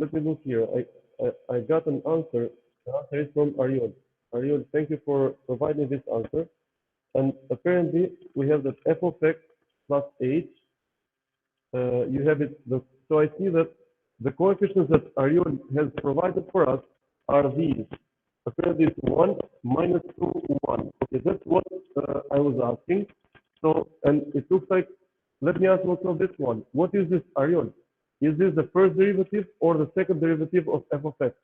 let me look here. I got an answer. The answer is from Ariel. Ariel, thank you for providing this answer. And apparently, we have that f of x plus h. You have it. So I see that the coefficients that Ariel has provided for us are these. Apparently, it's 1, minus 2, 1. Okay, that's what I was asking. So, and it looks like, let me ask also this one. What is this, Ariel? Is this the first derivative or the second derivative of f of x?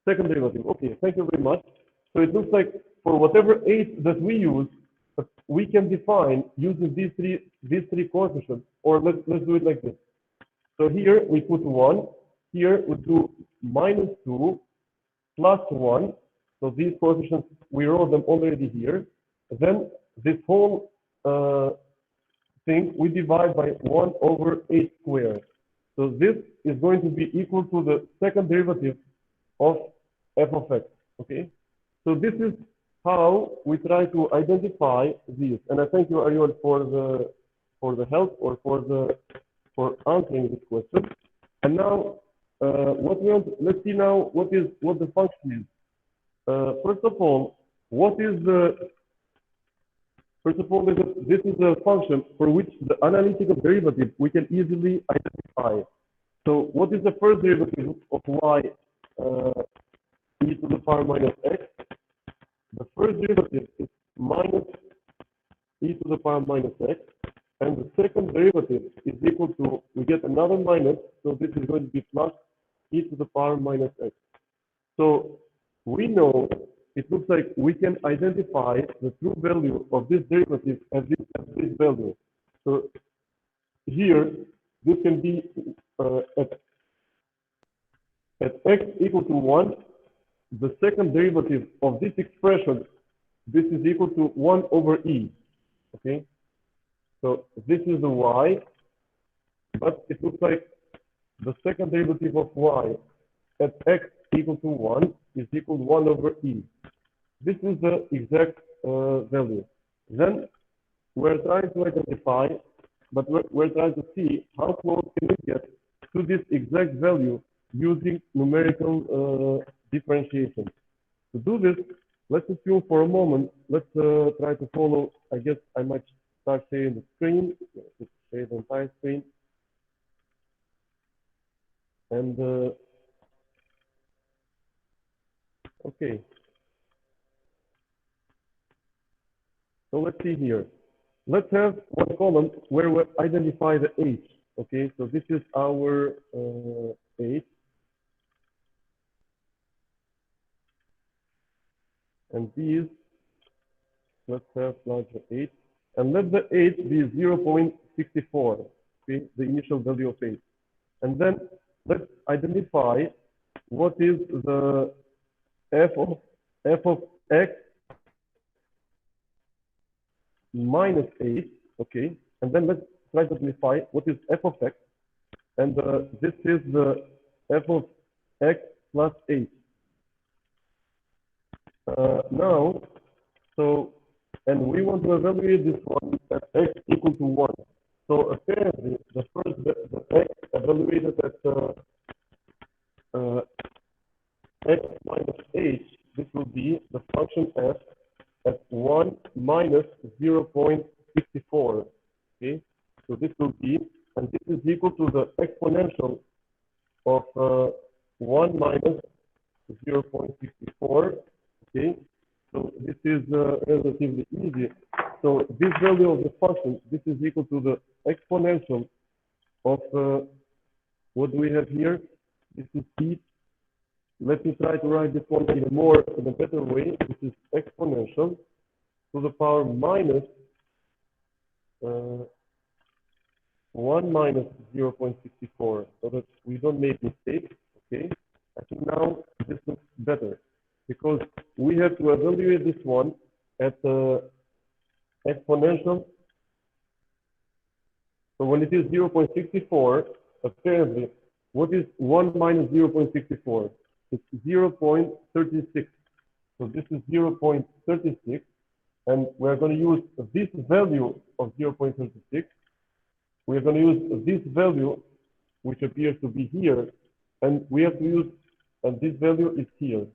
Second derivative. Okay, thank you very much. So it looks like for whatever h that we use, we can define using these three coefficients, or let's do it like this. So here we put 1, here we do minus 2 plus 1. So these coefficients, we wrote them already here. Then this whole thing we divide by 1 over h squared. So this is going to be equal to the second derivative of f of x. Okay. So this is how we try to identify these. And I thank you, Ariel, for the help or for answering this question. And now, let's see now what the function is. First of all, this is a function for which the analytical derivative we can easily identify. So what is the first derivative of y e to the power minus x? The first derivative is minus e to the power minus x. And the second derivative is equal to, we get another minus, so this is going to be plus e to the power minus x. So we know, it looks like we can identify the true value of this derivative as this value. So here, this can be at x equal to 1, the second derivative of this expression, this is equal to 1 over e. Okay? So this is the y, but it looks like the second derivative of y at x equal to 1 is equal to 1 over e. This is the exact value. Then we're trying to identify, but we're trying to see how close can we get to this exact value using numerical differentiation. To do this, let's assume for a moment, let's try to follow, I guess I might start sharing the screen, just share the entire screen. And okay. So let's see here. Let's have one column where we identify the h. Okay, so this is our h. And these, let's have larger h. And let the h be 0.64, okay, the initial value of h. And then let's identify what is the f of x minus h, okay? And then let's try to identify what is f of x. And this is the f of x plus h. Now, so, and we want to evaluate this one at x equal to 1. So apparently, the x evaluated at x minus h, this will be the function f at 1 minus 0.64. Okay, so this will be, and this is equal to the exponential of 1 minus 0.64. Okay, so this is relatively easy. So this value of the function, this is equal to the exponential of what do we have here? This is e. Let me try to write this one in a better way. This is exponential to the power minus 1 minus 0.64, so that we don't make mistakes. Okay, I think now this looks better, because we have to evaluate this one at exponential. So when it is 0.64, apparently, what is 1 minus 0.64? It's 0.36. So this is 0.36, and we're going to use this value of 0.36. We're going to use this value which appears to be here, and we have to use, and this value is here,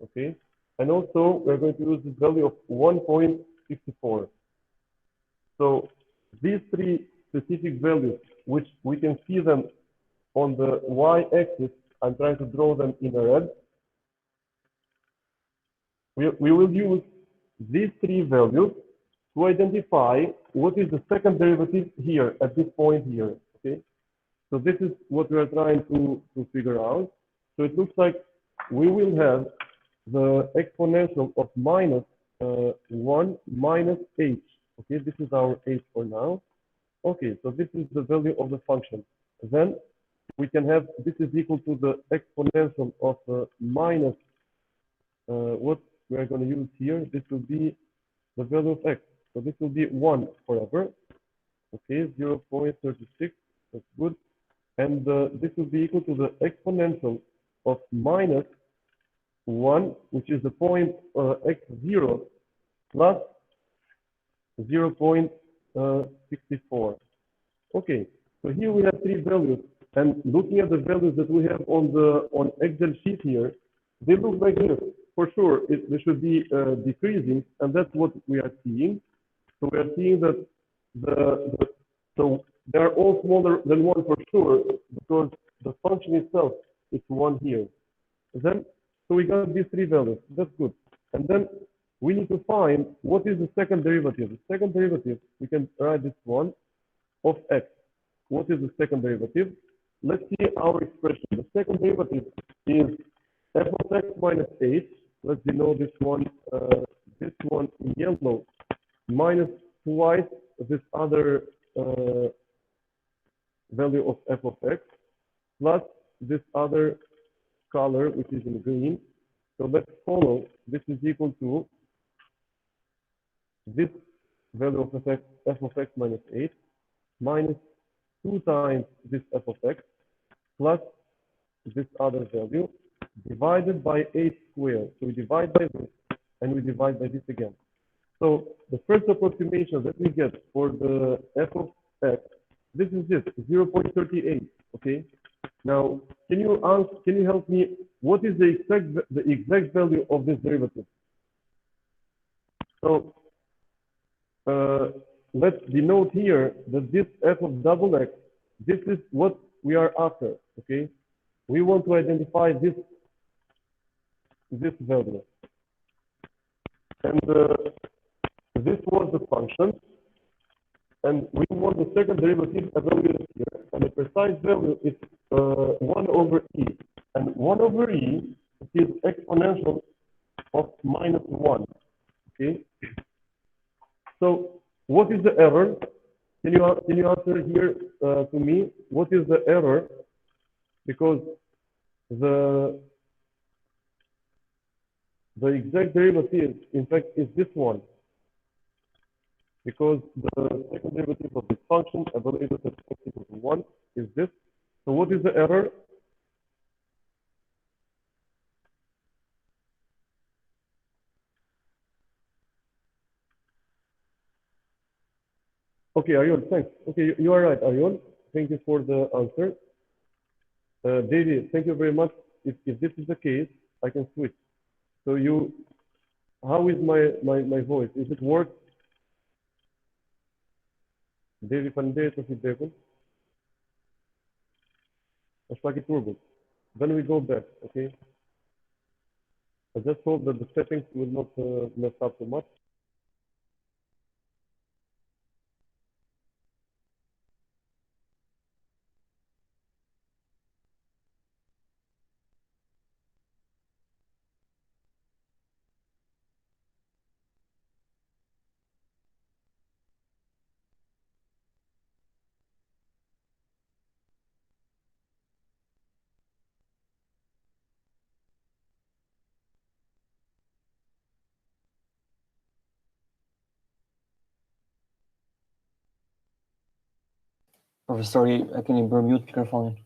okay? And also, we're going to use this value of 1.54. So these three specific values, which we can see them on the y-axis, I'm trying to draw them in red. We will use these three values to identify what is the second derivative here at this point here, okay? So this is what we are trying to figure out. So it looks like we will have the exponential of minus 1 minus h. Okay, this is our h for now. Okay, so this is the value of the function. Then we can have, this is equal to the exponential of minus, what we are going to use here. This will be the value of x. So this will be 1 forever. Okay, 0.36, that's good. And this will be equal to the exponential of minus 1, which is the point x0 plus 0.64. Okay, so here we have three values, and looking at the values that we have on Excel sheet here, they look like this. For sure, they should be decreasing, and that's what we are seeing. So we are seeing that so they are all smaller than 1 for sure, because the function itself is 1 here. Then, so we got these three values. That's good. And then we need to find what is the second derivative. The second derivative, we can write this one, of x. What is the second derivative? Let's see our expression. The second derivative is f of x minus h. Let's denote this one in yellow, minus twice this other value of f of x, plus this other color, which is in green. So let's follow. This is equal to this value of f of x minus 8 minus 2 times this f of x plus this other value divided by 8 squared. So we divide by this and we divide by this again. So the first approximation that we get for the f of x, this is 0.38. Okay. Now, can you help me? What is the exact value of this derivative? So let's denote here that this f of double x, this is what we are after. Okay, we want to identify this value, and this was the function, and we want the second derivative evaluated here, and the precise value is 1 over e, and 1 over e is exponential of minus 1. Okay. So what is the error? Can you answer here to me? What is the error? Because the exact derivative, in fact, is this one. Because the second derivative of this function evaluated at x equals to 1 is this. So what is the error? Okay, Ariel, thanks. Okay, you are right, Ariel. Thank you for the answer. David, thank you very much. If this is the case, I can switch. So how is my voice? Is it work? David, să feedback. Așa că turbo. Then we go back, okay? I just hope that the settings will not mess up too much. Professor, can you mute microphone?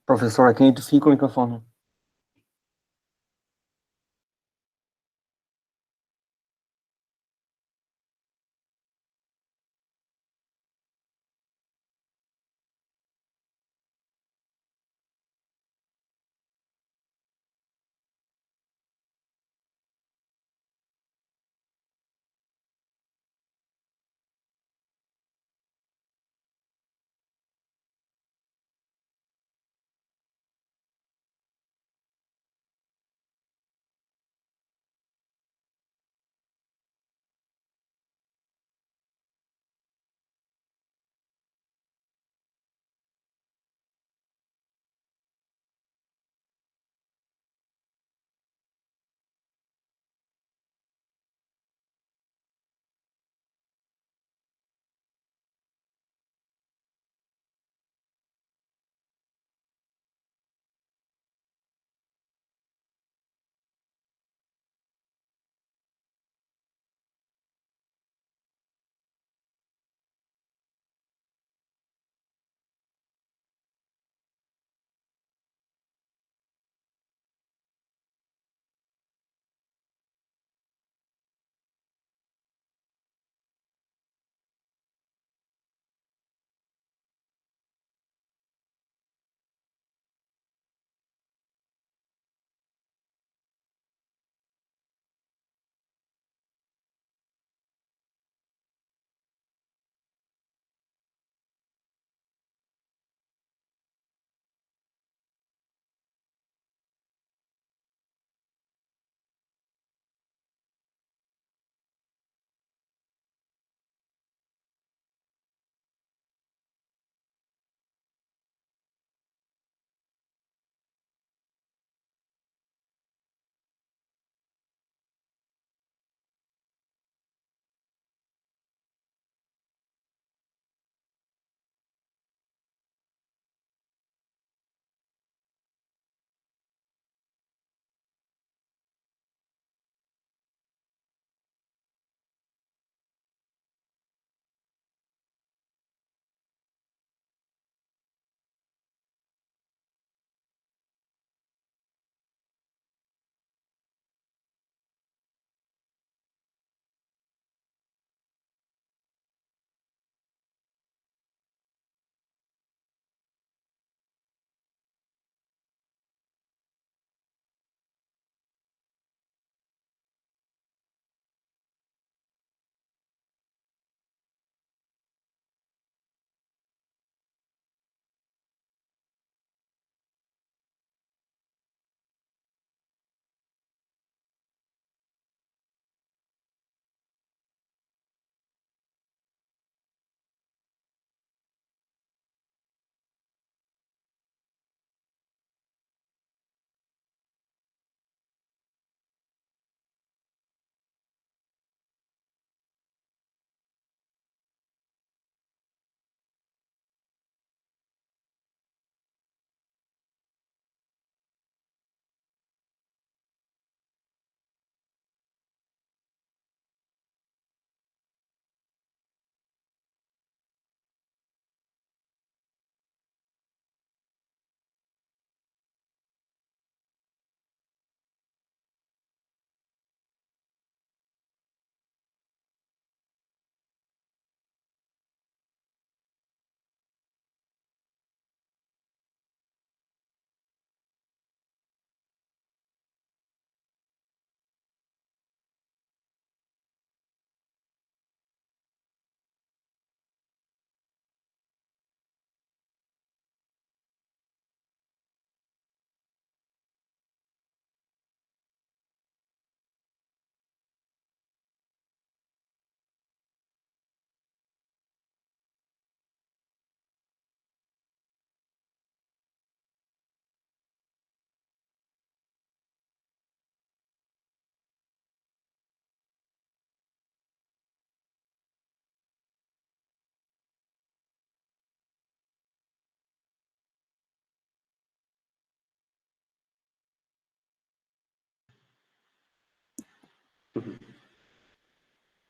Professor, aqui tu fica o microfone.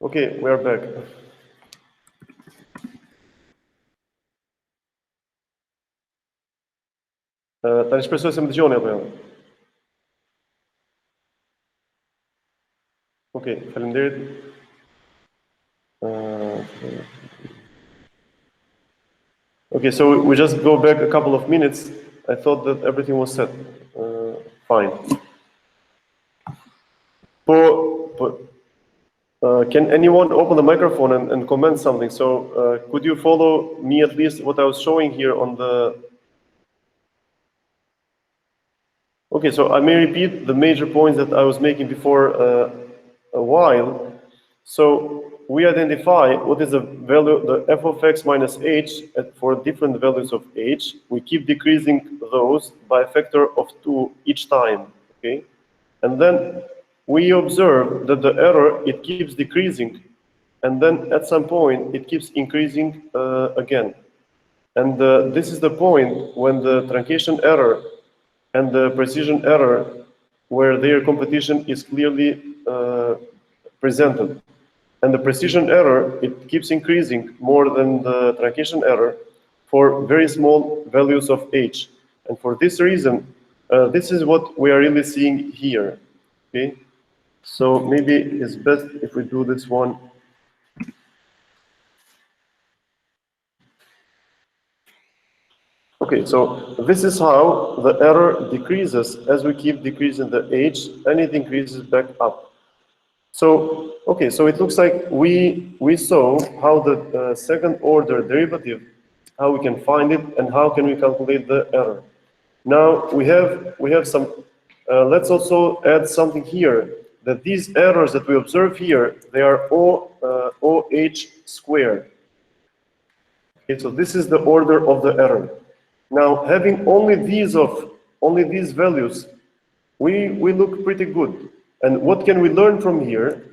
Okay, we are back. Ta shpresoj se më dëgjoni apo jo. Okej, faleminderit. Okay, so we just go back a couple of minutes. I thought that everything was set. Fine. Can anyone open the microphone and comment something? So could you follow me at least what I was showing here on the... Okay, so I may repeat the major points that I was making before a while. So we identify what is the value, the f of x minus h for different values of h. We keep decreasing those by a factor of 2 each time, okay? And then we observe that the error, it keeps decreasing, and then at some point it keeps increasing again. And this is the point when the truncation error and the precision error, where their competition is clearly presented. And the precision error, it keeps increasing more than the truncation error for very small values of h. And for this reason, this is what we are really seeing here, okay? So maybe it's best if we do this one. Okay, so this is how the error decreases as we keep decreasing the h, and it increases back up. So, okay, so it looks like we saw how the second order derivative, how we can find it, and how can we calculate the error. Now we have some, let's also add something here, that these errors that we observe here, they are OH squared. Okay, so this is the order of the error. Now, having only these values, we look pretty good. And what can we learn from here?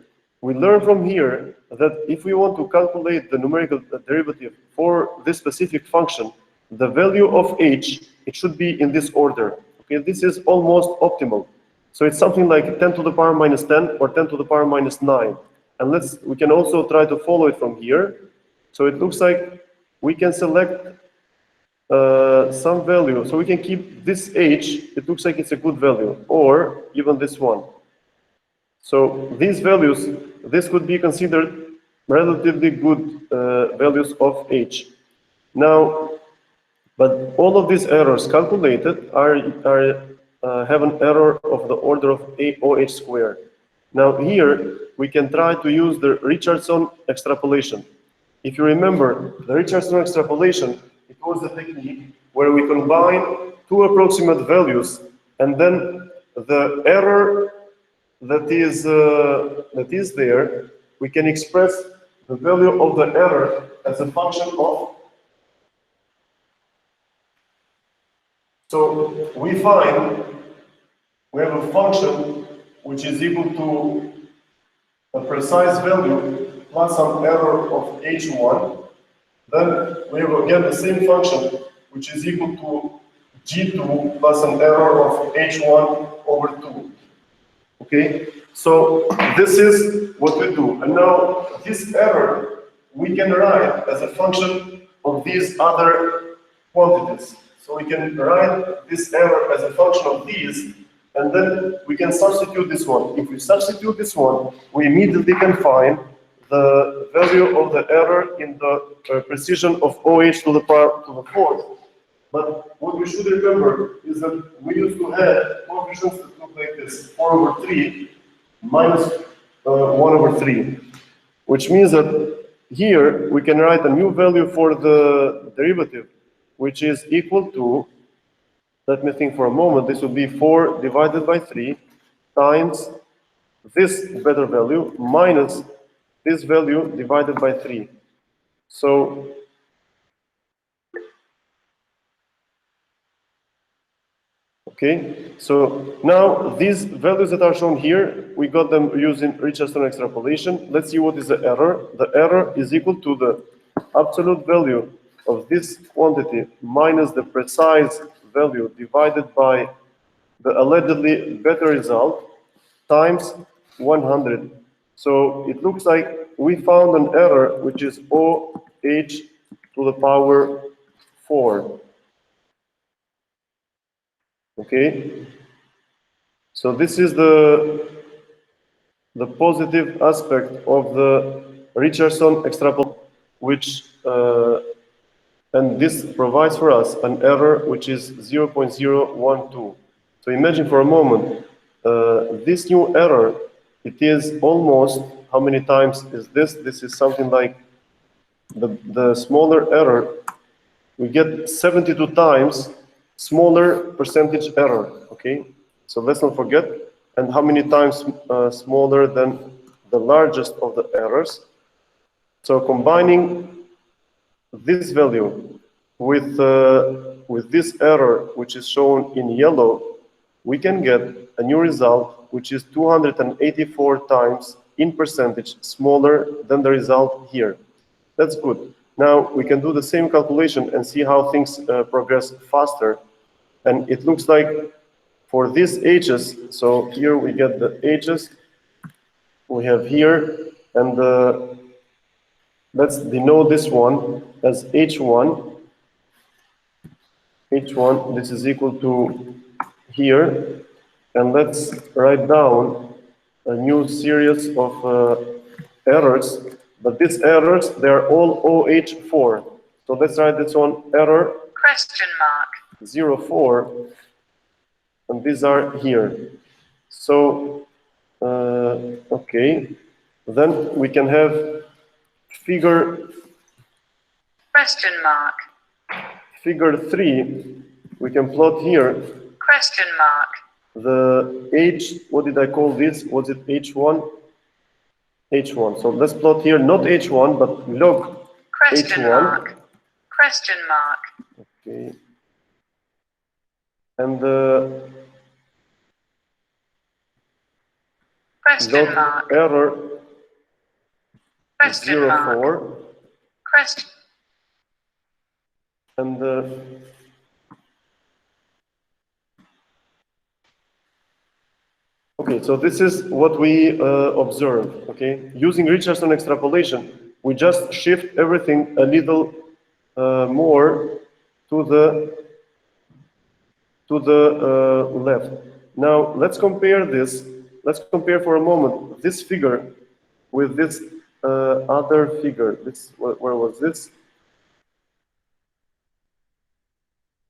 We learn from here that if we want to calculate the numerical derivative for this specific function, the value of h, it should be in this order. Okay, this is almost optimal. So it's something like 10 to the power minus 10 or 10 to the power minus 9. And we can also try to follow it from here. So it looks like we can select some value. So we can keep this h, it looks like it's a good value, or even this one. So these values, this could be considered relatively good values of h. Now, but all of these errors calculated have an error of the order of OH squared. Now here, we can try to use the Richardson extrapolation. If you remember, the Richardson extrapolation, it was a technique where we combine two approximate values, and then the error that is there, we can express the value of the error as a function of. So we find we have a function which is equal to a precise value plus some error of h1. Then we have again the same function which is equal to g2 plus an error of h1 over 2. Okay, so this is what we do. And now this error we can write as a function of these other quantities. So we can write this error as a function of these, and then we can substitute this one. If we substitute this one, we immediately can find the value of the error in the precision of OH to the power to the fourth. But what we should remember is that we used to have coefficients that look like this, 4 over 3 minus 1 over 3, which means that here we can write a new value for the derivative, which is equal to, let me think for a moment, this would be 4 divided by 3 times this better value minus this value divided by 3. So okay, so now these values that are shown here, we got them using Richardson extrapolation. Let's see what is the error. The error is equal to the absolute value of this quantity minus the precise value divided by the allegedly better result times 100. So it looks like we found an error which is OH to the power 4. Okay, so this is the positive aspect of the Richardson extrapolation, which and this provides for us an error which is 0.012. So imagine for a moment, this new error, it is almost, how many times is this? This is something like the smaller error, we get 72 times smaller percentage error, okay? So let's not forget, and how many times smaller than the largest of the errors. So combining this value with this error, which is shown in yellow, we can get a new result, which is 284 times in percentage smaller than the result here. That's good. Now we can do the same calculation and see how things progress faster. And it looks like for these H's, so here we get the H's we have here, and let's denote this one as H1. H1, this is equal to here, and let's write down a new series of errors, but these errors, they are all OH4. So let's write this one, error question mark 04, and these are here. So, okay, then we can have figure question mark figure 3, we can plot here question mark the H, what did I call this? Was it H1? H1. So let's plot here, not H1, but log question H1. mark question mark Okay. And question log mark error question mark 04. question And okay, so this is what we observe, okay? Using Richardson extrapolation, we just shift everything a little more to the left. Now, let's compare this. Let's compare for a moment this figure with this other figure. This, where was this?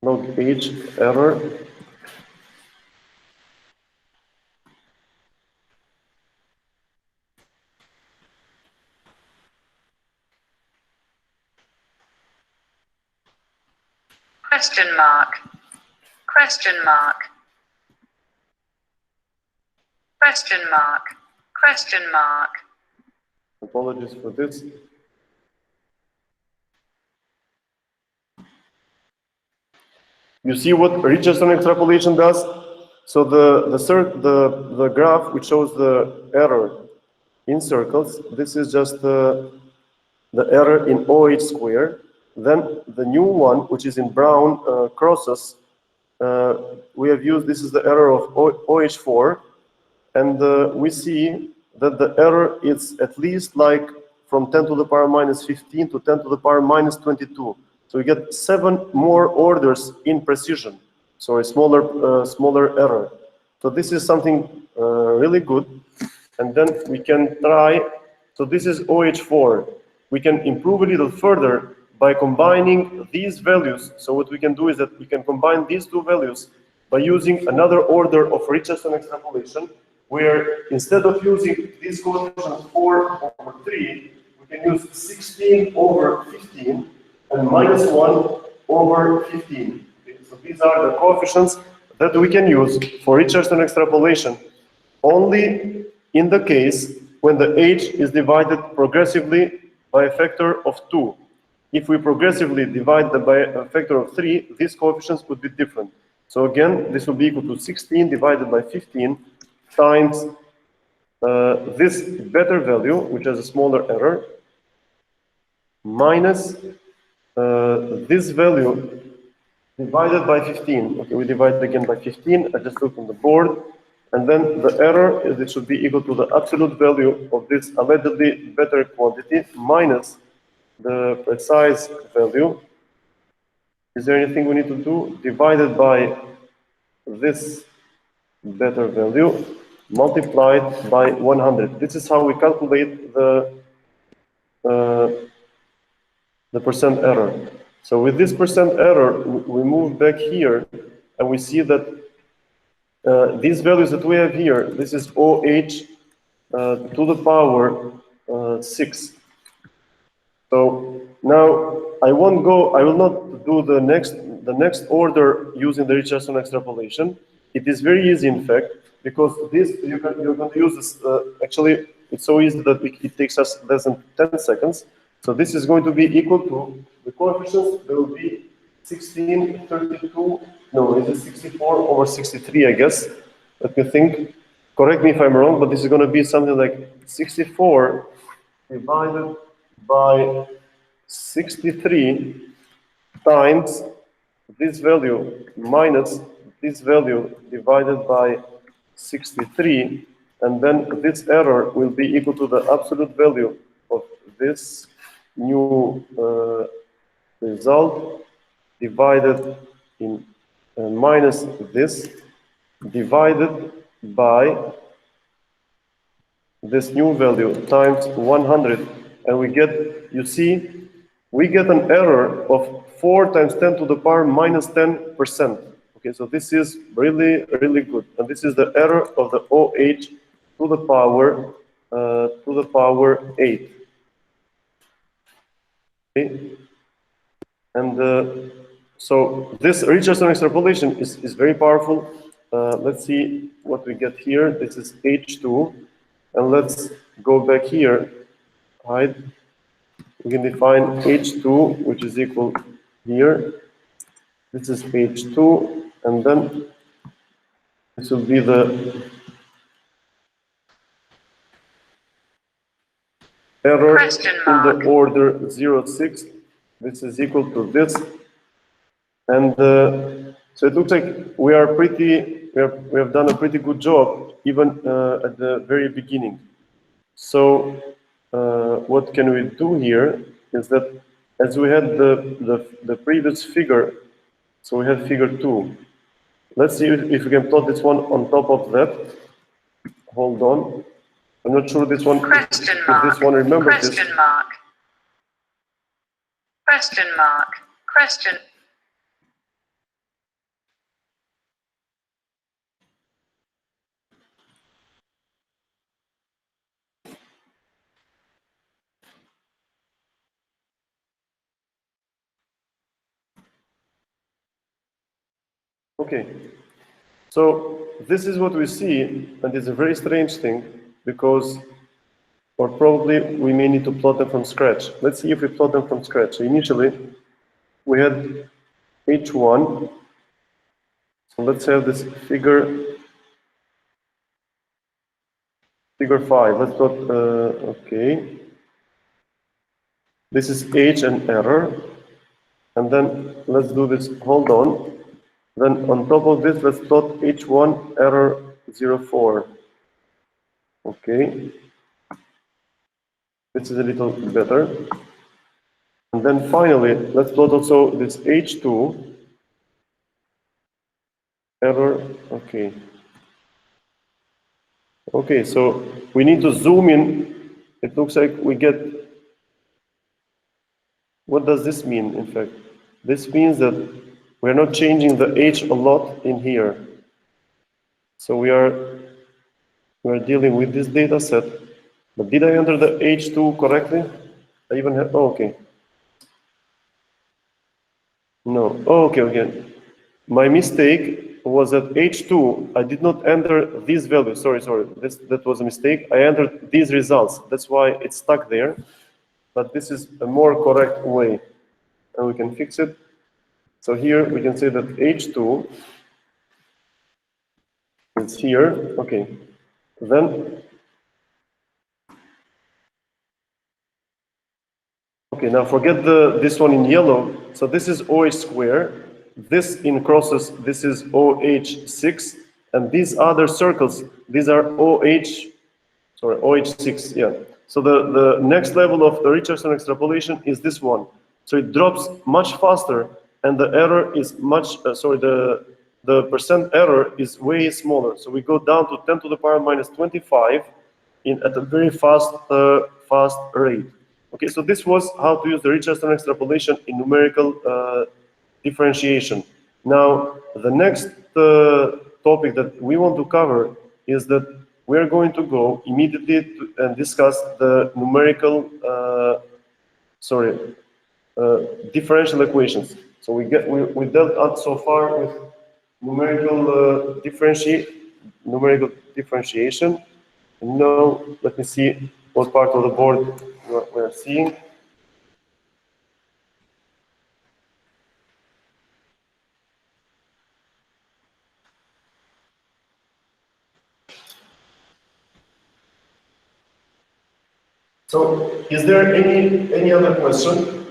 Log H error. question mark question mark question mark question mark Apologies for this. You see what Richardson extrapolation does? So the graph which shows the error in circles, this is just the error in OH square. Then the new one, which is in brown crosses, we have used, this is the error of OH4, and we see that the error is at least like from 10 to the power minus 15 to 10 to the power minus 22. So we get 7 more orders in precision. So a smaller error. So this is something really good. And then we can try, so this is OH4. We can improve a little further by combining these values. So what we can do is that we can combine these two values by using another order of Richardson extrapolation, where instead of using this coefficient 4/3, we can use 16/15 and -1/15. Okay, so these are the coefficients that we can use for Richardson extrapolation only in the case when the H is divided progressively by a factor of 2. If we progressively divide them by a factor of 3, these coefficients would be different. So again, this will be equal to 16 divided by 15 times this better value, which has a smaller error, minus this value divided by 15. Okay, we divide again by 15. I just looked on the board. And then the error is it should be equal to the absolute value of this allegedly better quantity minus the precise value. Is there anything we need to do? Divided by this better value multiplied by 100. This is how we calculate the percent error. So with this percent error, we move back here, and we see that these values that we have here, this is OH to the power 6. So now I will not do the next order using the Richardson extrapolation. It is very easy, in fact, because this you're going to use this. Actually, it's so easy that it takes us less than 10 seconds. So this is going to be equal to the coefficients. There will be 16, 32. No, it is 64 over 63, I guess. Let me think. Correct me if I'm wrong, but this is going to be something like 64 divided by 63 times this value minus this value divided by 63, and then this error will be equal to the absolute value of this new result divided in minus this divided by this new value times 100, and we get, you see, we get an error of 4 times 10 to the power minus 10%. Okay, so this is really, really good. And this is the error of the OH to the power 8. Okay. And so this Richardson extrapolation is very powerful. Let's see what we get here. This is H2. And let's go back here. Hide. We can define H2, which is equal here. This is H2, and then this will be the error in the order 0, 6. This is equal to this, and so it looks like we have done a pretty good job even at the very beginning. So what can we do here is that, as we had the previous figure, so we had figure 2. Let's see if we can plot this one on top of that. Hold on. I'm not sure this one, if this one remembers this. Question mark. Question mark. Question. Okay, so this is what we see, and it's a very strange thing, because, or probably we may need to plot them from scratch. Let's see if we plot them from scratch. So initially, we had H1, so let's have this figure 5. Let's plot, okay. This is H and error, and then let's do this, hold on. Then on top of this, let's plot H1 error 04. Okay. This is a little better. And then finally, let's plot also this H2 error. Okay. Okay, so we need to zoom in. It looks like we get, what does this mean, in fact? This means that we're not changing the H a lot in here. So we're dealing with this data set. But did I enter the H2 correctly? I even have, oh, okay. No, oh, okay. My mistake was that H2, I did not enter these values. Sorry, that was a mistake. I entered these results. That's why it's stuck there. But this is a more correct way, and we can fix it. So here we can say that H2 is here. Okay. Then, okay, now forget this one in yellow. So this is OH square. This in crosses, this is OH6. And these other circles, these are OH6, yeah. So the next level of the Richardson extrapolation is this one. So it drops much faster, and the error is much, the percent error is way smaller. So we go down to 10 to the power minus 25 at a very fast rate. Okay, so this was how to use the Richardson extrapolation in numerical differentiation. Now, the next topic that we want to cover is that we are going to go immediately and discuss the numerical, differential equations. So we dealt up so far with numerical differentiation. And now let me see what part of the board we are seeing. So, is there any other question?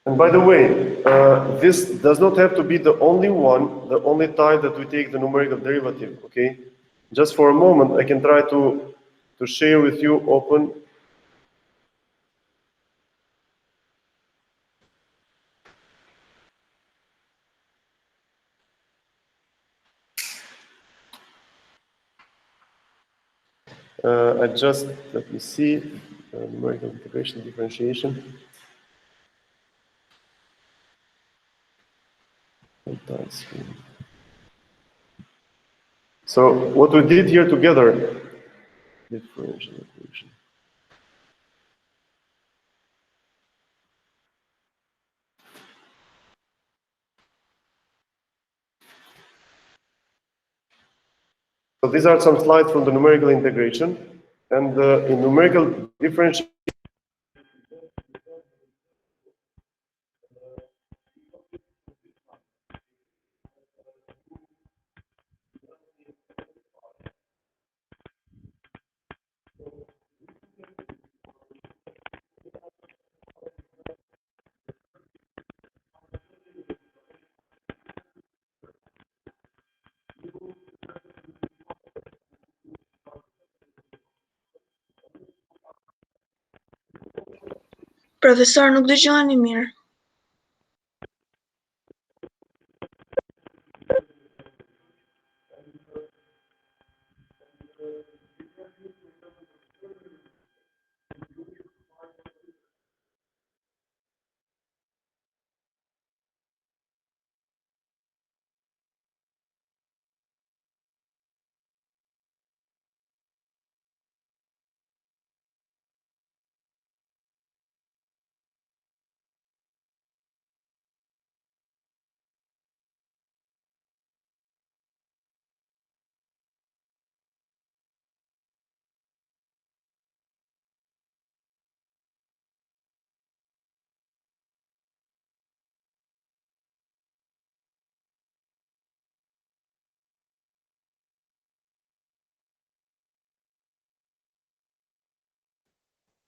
And by the way, this does not have to be the only time that we take the numerical derivative, okay? Just for a moment, I can try to share with you open. Let me see, numerical integration, differentiation. So what we did here together, differential equation. So these are some slides from the numerical integration, and in numerical differentiation. Profesor, nuk dëgjoni mirë.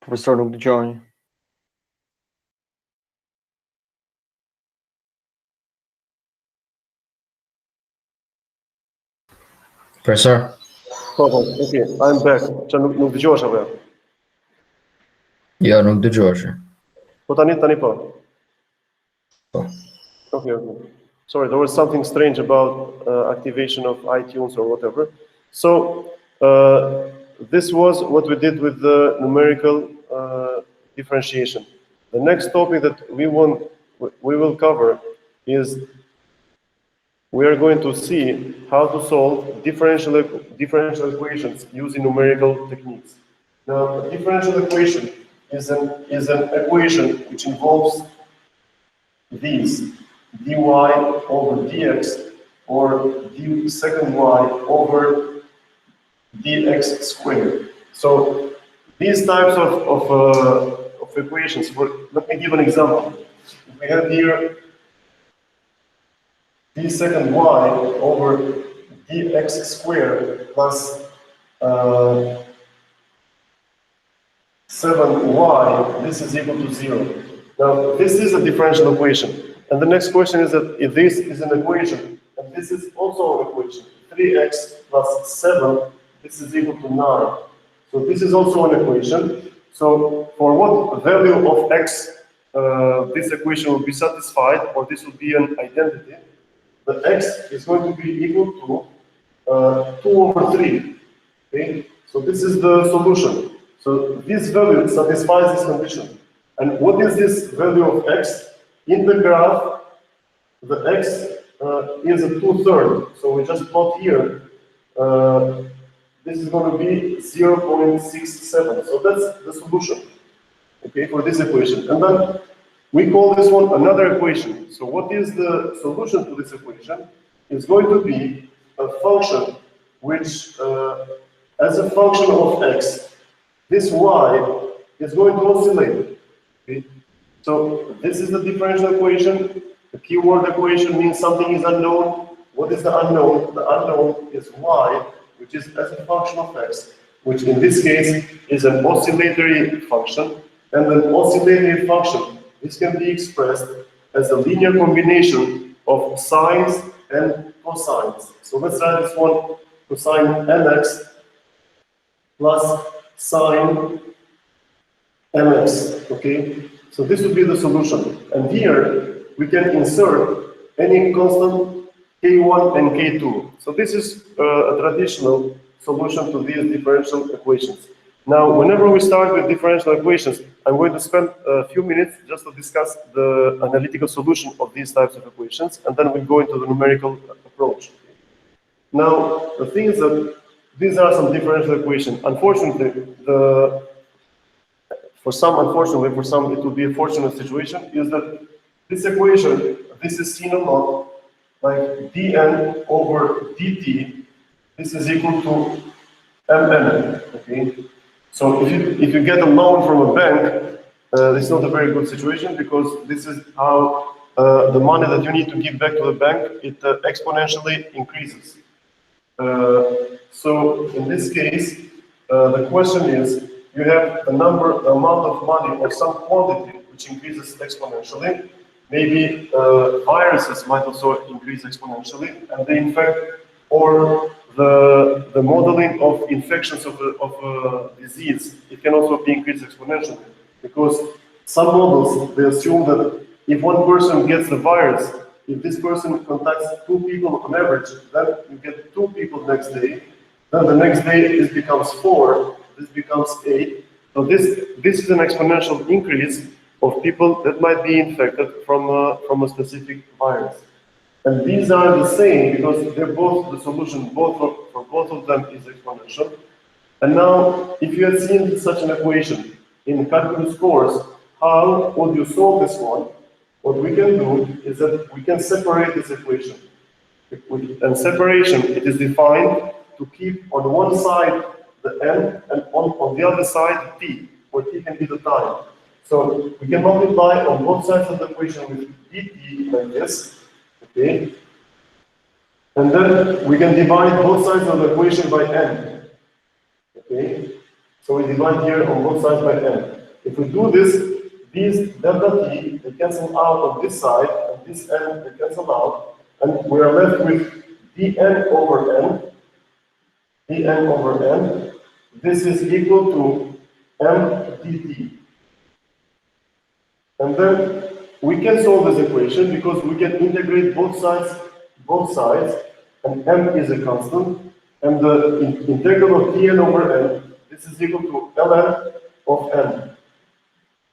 Profesor, nuk dëgjoni. Professor? Okay, I'm back. Që nuk dëgjohesh apo? Jo, nuk dëgjohesh. Po tani po. Po. Okay. Sorry, there was something strange about activation of iTunes or whatever. So this was what we did with the numerical differentiation. The next topic that we will cover is we are going to see how to solve differential equations using numerical techniques. Now, a differential equation is an equation which involves these dy over dx or d second y over dx squared. So these types of equations, let me give an example. We have here d second y over dx squared plus 7y, this is equal to 0. Now, this is a differential equation. And the next question is that if this is an equation, and this is also an equation, 3x plus 7, this is equal to 9. So this is also an equation. So for what value of x this equation will be satisfied, or this will be an identity, the x is going to be equal to 2 over 3. Okay, so this is the solution. So this value satisfies this condition. And what is this value of x? In the graph, the x is a 2/3. So we just plot here. This is going to be 0.67. So that's the solution, okay, for this equation. And then we call this one another equation. So what is the solution to this equation? It's going to be a function which, as a function of x, this y is going to oscillate. Okay? So this is the differential equation. The keyword equation means something is unknown. What is the unknown? The unknown is y, which is as a function of x, which in this case is an oscillatory function. And an oscillatory function, this can be expressed as a linear combination of sines and cosines. So let's write this one: cosine nx plus sine mx. Okay, so this would be the solution. And here we can insert any constant k1 and k2. So this is a traditional solution to these differential equations. Now, whenever we start with differential equations, I'm going to spend a few minutes just to discuss the analytical solution of these types of equations, and then we'll go into the numerical approach. Now, the thing is that these are some differential equations. Unfortunately, for some it will be a fortunate situation, is that this equation, this is seen a lot, like dn over dt, this is equal to mn, okay? So if you get a loan from a bank, it's not a very good situation, because this is how the money that you need to give back to the bank, it exponentially increases. So in this case, the question is, you have amount of money or some quantity which increases exponentially. Maybe viruses might also increase exponentially, and they infect, or the modeling of infections of a disease, it can also be increased exponentially, because some models, they assume that if one person gets the virus, if this person contacts 2 people on average, then you get 2 people next day, then the next day this becomes 4, this becomes 8. So this is an exponential increase of people that might be infected from a specific virus. And these are the same because they're both the solution, for both of them is exponential. And now, if you have seen such an equation in calculus course, how would you solve this one? What we can do is that we can separate this equation. And separation, it is defined to keep on one side the n and on the other side t, where t can be the time. So we can multiply on both sides of the equation with dt like this. Okay, and then we can divide both sides of the equation by n. Okay, so we divide here on both sides by n. If we do this, these delta t, they cancel out on this side, and this n, they cancel out, and we are left with dn over n. dn over n. This is equal to m dt. And then we can solve this equation because we can integrate both sides, and m is a constant, and the integral of dn over n, this is equal to ln of n.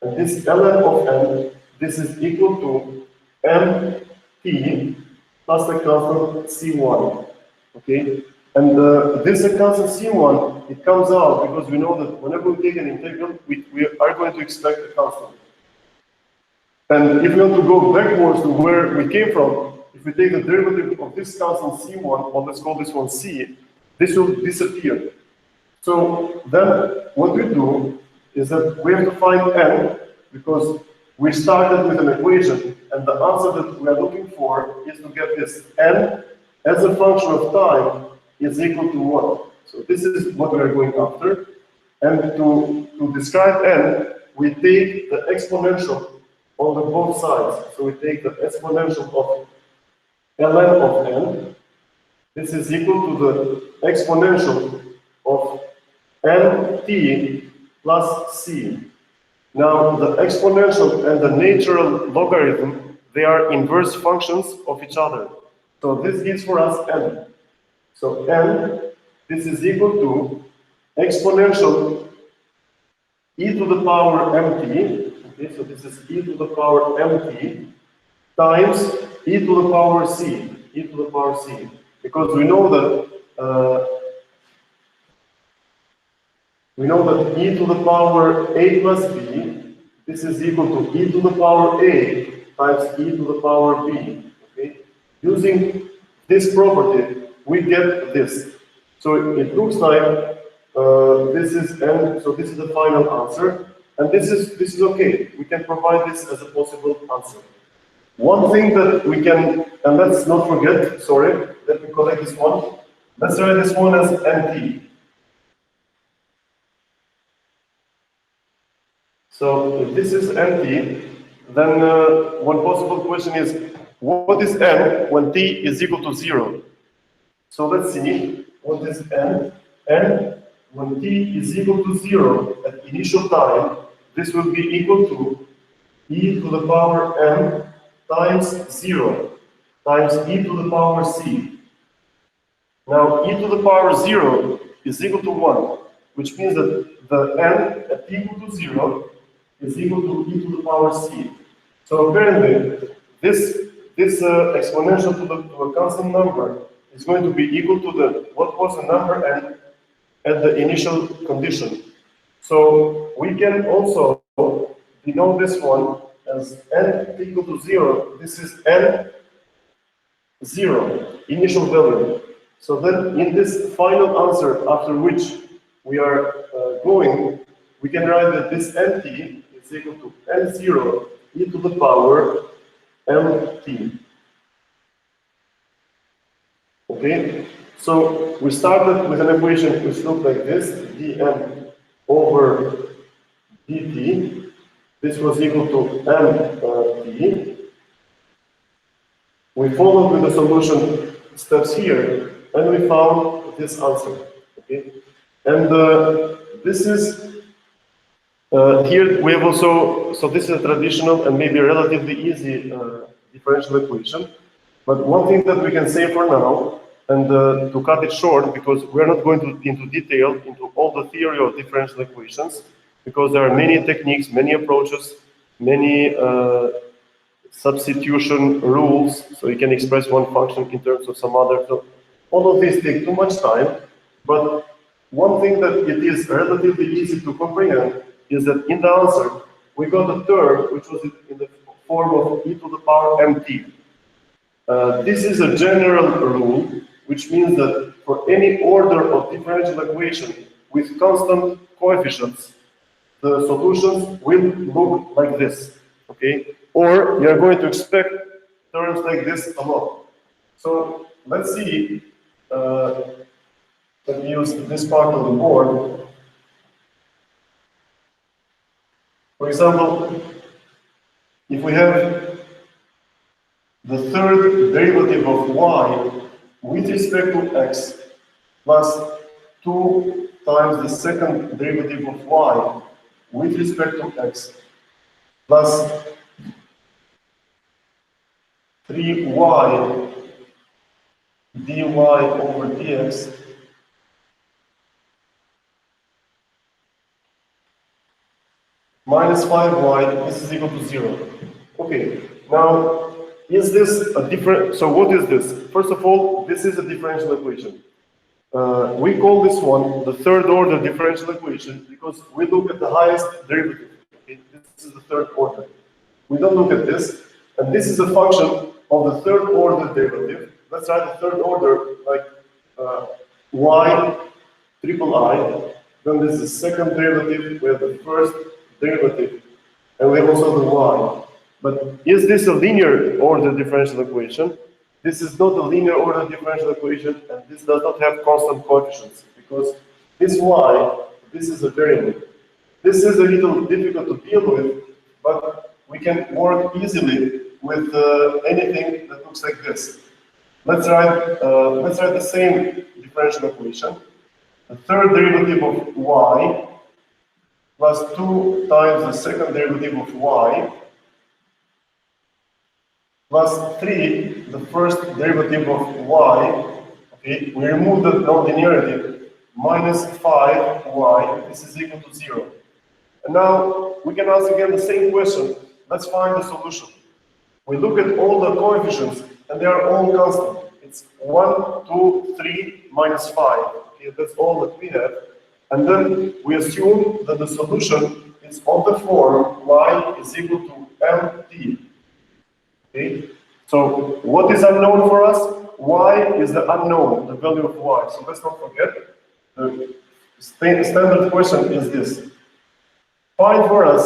And this ln of n, this is equal to mt plus the constant c1. Okay? And this constant c1, it comes out because we know that whenever we take an integral, we are going to expect a constant. And if we want to go backwards to where we came from, if we take the derivative of this constant c1, or let's call this one c, this will disappear. So then what we do is that we have to find n, because we started with an equation, and the answer that we are looking for is to get this n as a function of time is equal to 1. So this is what we are going after. And to describe n, we take the exponential on the both sides. So we take the exponential of ln of n. This is equal to the exponential of nt plus c. Now, the exponential and the natural logarithm, they are inverse functions of each other. So this gives for us n. So n, this is equal to exponential e to the power mt, okay, so this is e to the power mt, times e to the power c, because we know that e to the power a plus b, this is equal to e to the power a times e to the power b. Okay? Using this property, we get this. So it looks like this is n. So this is the final answer, and this is okay. We can provide this as a possible answer. One thing that we can, and let's not forget. Sorry, let me correct this one. Let's write this one as nt. So if this is nt, then one possible question is, what is n when t is equal to 0? So let's see, what is n? N, when t is equal to 0 at initial time, this will be equal to e to the power m times 0 times e to the power c. Now, e to the power 0 is equal to 1, which means that the n at t equal to 0 is equal to e to the power c. So apparently, this exponential to a constant number is going to be equal to what was the number and at the initial condition. So we can also denote this one as n equal to 0. This is n 0, initial value. So then in this final answer, after which we are going, we can write that this nt is equal to n0 e to the power mt. Okay, so we started with an equation which looked like this, dm over dt. This was equal to mt. We followed with the solution steps here, and we found this answer. Okay, and this is here we have also, so this is a traditional and maybe relatively easy differential equation. But one thing that we can say for now, and to cut it short, because we're not going into detail into all the theory of differential equations, because there are many techniques, many approaches, many substitution rules, so you can express one function in terms of some other. So all of these take too much time, but one thing that it is relatively easy to comprehend is that in the answer, we got a term which was in the form of e to the power mt. This is a general rule, which means that for any order of differential equation with constant coefficients, the solutions will look like this, okay? Or you're going to expect terms like this a lot. So let's see, let me use this part of the board. For example, if we have the third derivative of y with respect to x plus 2 times the second derivative of y with respect to x plus 3y dy over dx minus 5y, this is equal to 0. Okay, now, is this a different, so what is this? First of all, this is a differential equation. We call this one the third order differential equation because we look at the highest derivative. Okay? This is the third order. We don't look at this, and this is a function of the third order derivative. Let's write the third order like y triple I. Then this is the second derivative. We have the first derivative, and we have also the y. But is this a linear order differential equation? This is not a linear order differential equation, and this does not have constant coefficients, because this y, this is a variable. This is a little difficult to deal with, but we can work easily with anything that looks like this. Let's write the same differential equation. The third derivative of y plus 2 times the second derivative of y plus 3 the first derivative of y. Okay, we remove the nonlinearity, minus 5y, this is equal to 0. And now we can ask again the same question. Let's find the solution. We look at all the coefficients and they are all constant. It's 1, 2, 3, minus 5. Okay, that's all that we have. And then we assume that the solution is of the form y is equal to mt. Okay, so what is unknown for us? Y is the unknown, the value of y. So let's not forget. The standard question is this. Find for us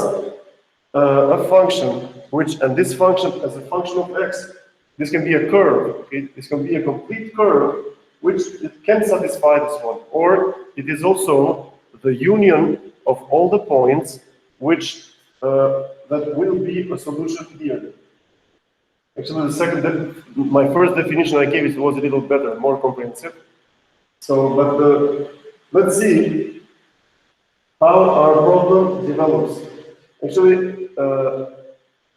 a function which, and this function as a function of x, this can be a curve, okay? This can be a complete curve which it can satisfy this one, or it is also the union of all the points which that will be a solution here. Actually, my first definition I gave it was a little better, more comprehensive. So, but let's see how our problem develops. Actually,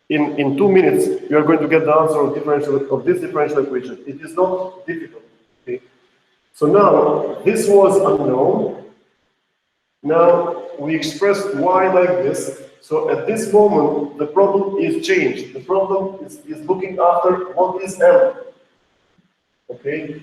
in 2 minutes, you are going to get the answer of this differential equation. It is not difficult. Okay? So now, this was unknown. Now, we expressed y like this. So at this moment, the problem is changed. The problem is looking after what is m. Okay?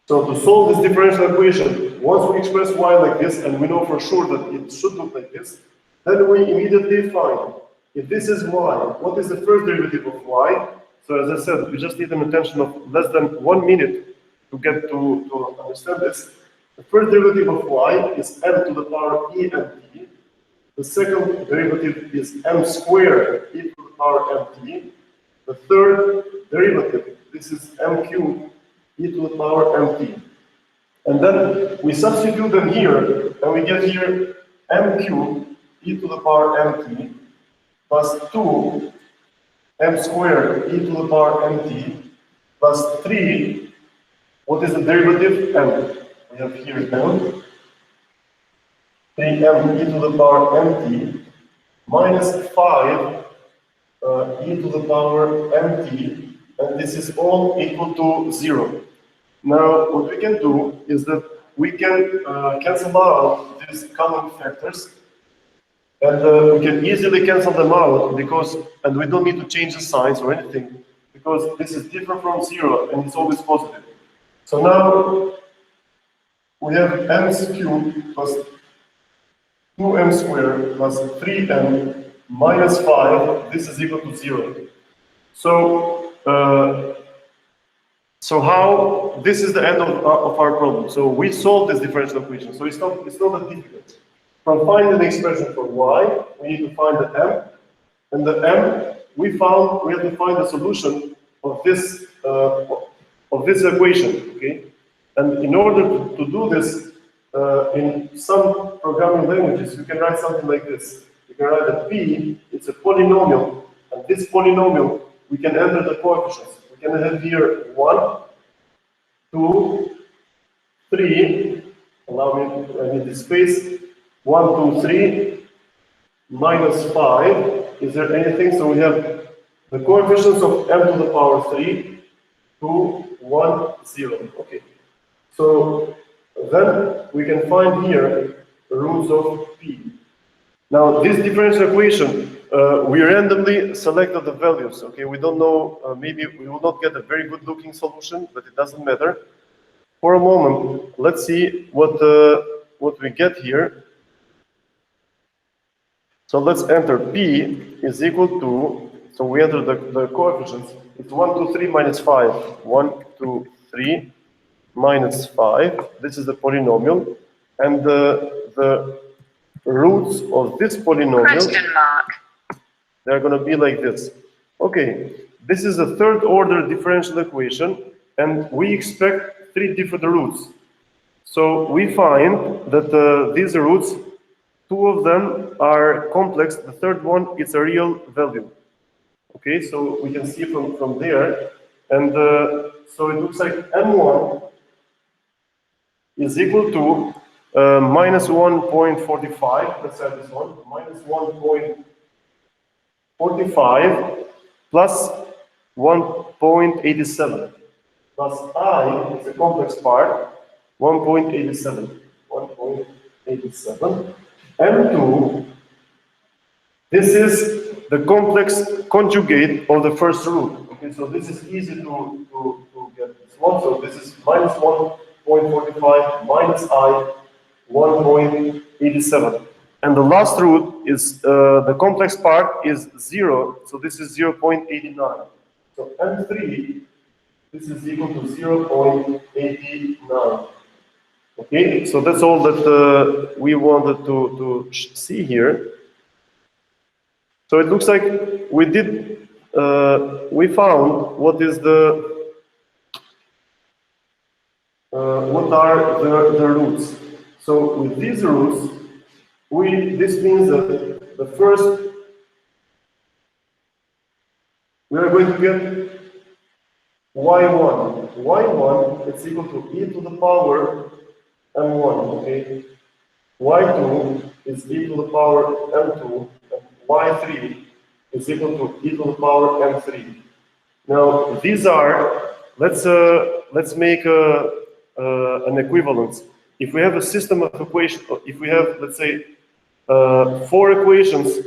So to solve this differential equation, once we express y like this, and we know for sure that it should look like this, then we immediately find, if this is y, what is the first derivative of y? So as I said, we just need an attention of less than 1 minute to get to understand this. The first derivative of y is m to the power e and t. The second derivative is m squared e to the power mt. The third derivative, this is m cubed e to the power mt. And then we substitute them here, and we get here m cubed e to the power mt plus 2 m squared e to the power mt plus 3, what is the derivative? M. We have here m, 3m e to the power mt minus 5 e to the power mt, and this is all equal to 0. Now, what we can do is that we can cancel out these common factors, and we can easily cancel them out because, and we don't need to change the signs or anything, because this is different from 0 and it's always positive. So now we have m cubed plus 2m squared plus 3m minus 5, this is equal to 0. So, how, this is the end of our problem. So we solved this differential equation. So it's not that difficult. From finding the expression for y, we need to find the m. And the m, we have to find the solution of this equation, okay? And in order to do this, in some programming languages, you can write something like this. You can write that p, it's a polynomial, and this polynomial, we can enter the coefficients. We can have here 1, 2, 3, allow me, I need this space, 1, 2, 3, minus 5. Is there anything? So we have the coefficients of m to the power 3, 2, 1, 0. Okay. So then we can find here the roots of p. Now this differential equation, we randomly selected the values. Okay, we don't know, maybe we will not get a very good looking solution, but it doesn't matter. For a moment, let's see what we get here. So let's enter p is equal to, so we enter the coefficients. It's 1, 2, 3 minus 5. 1, 2, 3 minus 5. This is the polynomial. And the roots of this polynomial, Question mark. they're going to be like this. Okay, this is a third order differential equation, and we expect 3 different roots. So we find that these roots, 2 of them are complex, the third one is a real value. Okay, so we can see from there, and so it looks like m1 is equal to minus 1.45, let's add this one, minus 1.45 plus 1.87 plus I is the complex part, 1.87, 1.87, M2, this is the complex conjugate of the first root. Okay, so this is easy to get this one. So this is minus 1.45 minus I, 1.87. And the last root is, the complex part is 0, so this is 0.89. So M3, this is equal to 0.89. Okay, so that's all that we wanted to see here. So it looks like we did, we found what is what are the roots. So with these roots, this means that the first, we are going to get y1. y1 is equal to e to the power m1, okay? y2 is e to the power m2, and y3 is equal to e to the power m3. Now, these are, let's make an equivalence. If we have a system of equations, if we have, let's say, 4 equations,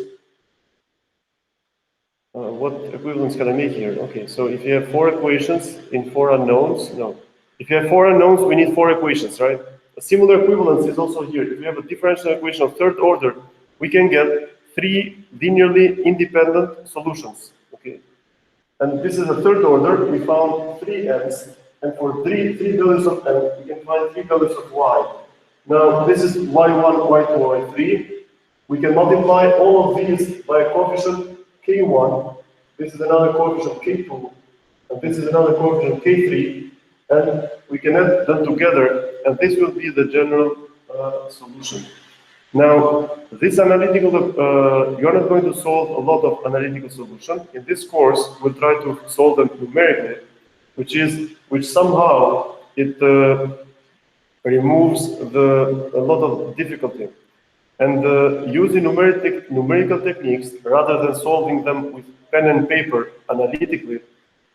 what equivalence can I make here? Okay, so if you have 4 equations in 4 unknowns, no. If you have 4 unknowns, we need 4 equations, right? A similar equivalence is also here. If we have a differential equation of 3rd order, we can get 3 linearly independent solutions, okay? And this is a 3rd order, we found 3 n's, and for 3 values of n, we can find 3 values of y. Now, this is y1, y2, y3. We can multiply all of these by a coefficient k1. This is another coefficient k2, and this is another coefficient k3, and we can add them together, and this will be the general solution. Now, this analytical, you're not going to solve a lot of analytical solution. In this course, we'll try to solve them numerically, which somehow it removes a lot of difficulty. And using numerical techniques rather than solving them with pen and paper analytically,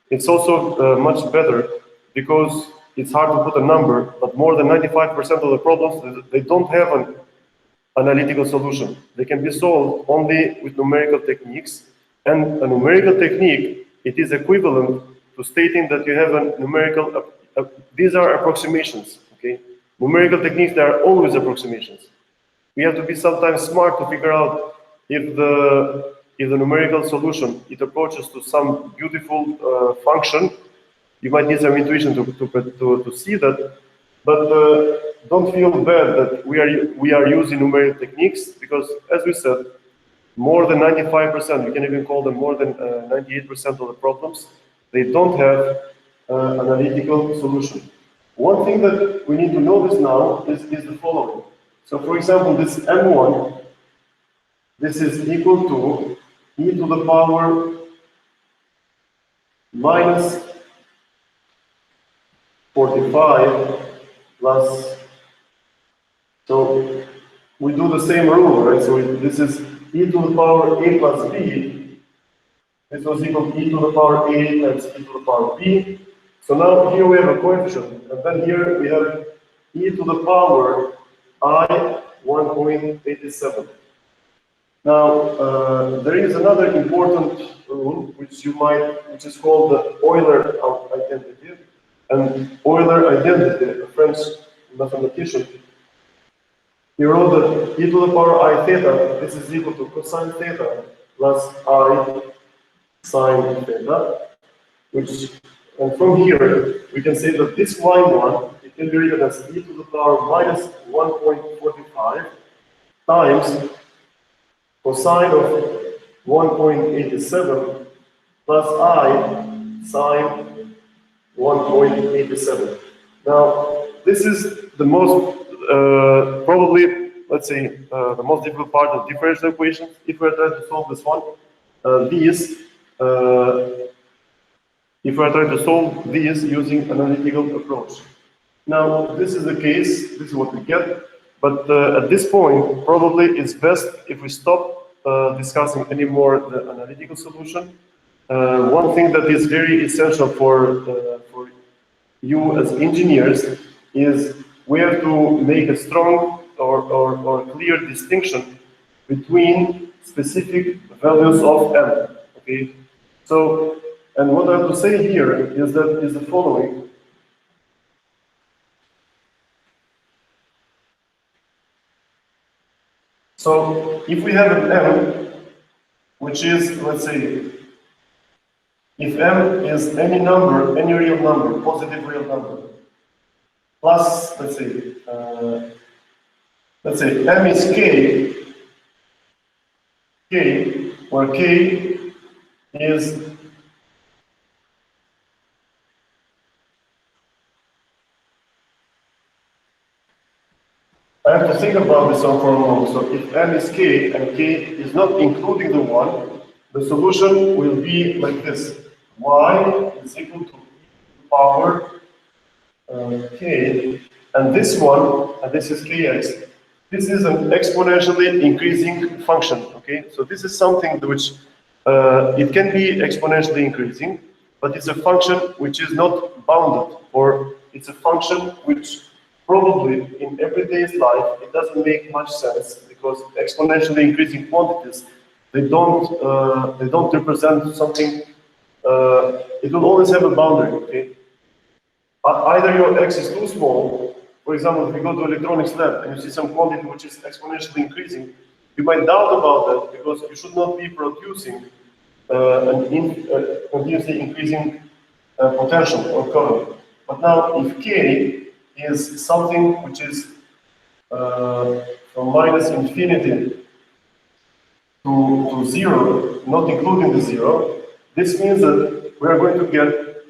it's also much better because it's hard to put a number, but more than 95% of the problems, they don't have an analytical solution. They can be solved only with numerical techniques, and a numerical technique, it is equivalent to stating that you have a numerical, these are approximations, okay? Numerical techniques, they are always approximations. We have to be sometimes smart to figure out if the numerical solution, it approaches to some beautiful function. You might need some intuition to see that, but don't feel bad that we are using numerical techniques, because as we said, more than 95%, we can even call them more than 98% of the problems, they don't have analytical solution. One thing that we need to notice now is the following. So for example, this M1, this is equal to e to the power minus 45 plus, so we do the same rule, right? So this is e to the power a plus b. This was equal to e to the power a times e to the power b. So now here we have a coefficient, and then here we have e to the power I 1.87. Now there is another important rule which is called the Euler identity. And Euler identity, a French mathematician, he wrote that e to the power I theta, this is equal to cosine theta plus I sine theta, and from here we can say that this y1, it can be written as e to the power minus 1.45 times cosine of 1.87 plus I sine 1.87. Now, this is the most, probably, let's say, the most difficult part of differential equations. If we're trying to solve this one, if we're trying to solve these using analytical approach. Now, this is the case, this is what we get. But at this point, probably it's best if we stop discussing any more the analytical solution. One thing that is very essential for you as engineers is we have to make a strong or clear distinction between specific values of m. Okay, so and what I have to say here is the following. So if we have an m, which is, let's say, if m is any number, any real number, positive real number, plus, let's say m is k, where k is I have to think about this one for a moment. So if m is k and k is not including the 1, the solution will be like this. Y is equal to power k, and this one, and this is kx, this is an exponentially increasing function, okay? So this is something which, it can be exponentially increasing, but it's a function which is not bounded, or it's a function which probably in everyday's life, it doesn't make much sense, because exponentially increasing quantities, they don't represent something, it will always have a boundary, okay? Either your x is too small, for example, if you go to electronics lab and you see some quantity which is exponentially increasing, you might doubt about that because you should not be producing continuously increasing potential or current. But now, if k is something which is from minus infinity to 0, not including the 0, this means that we are going to get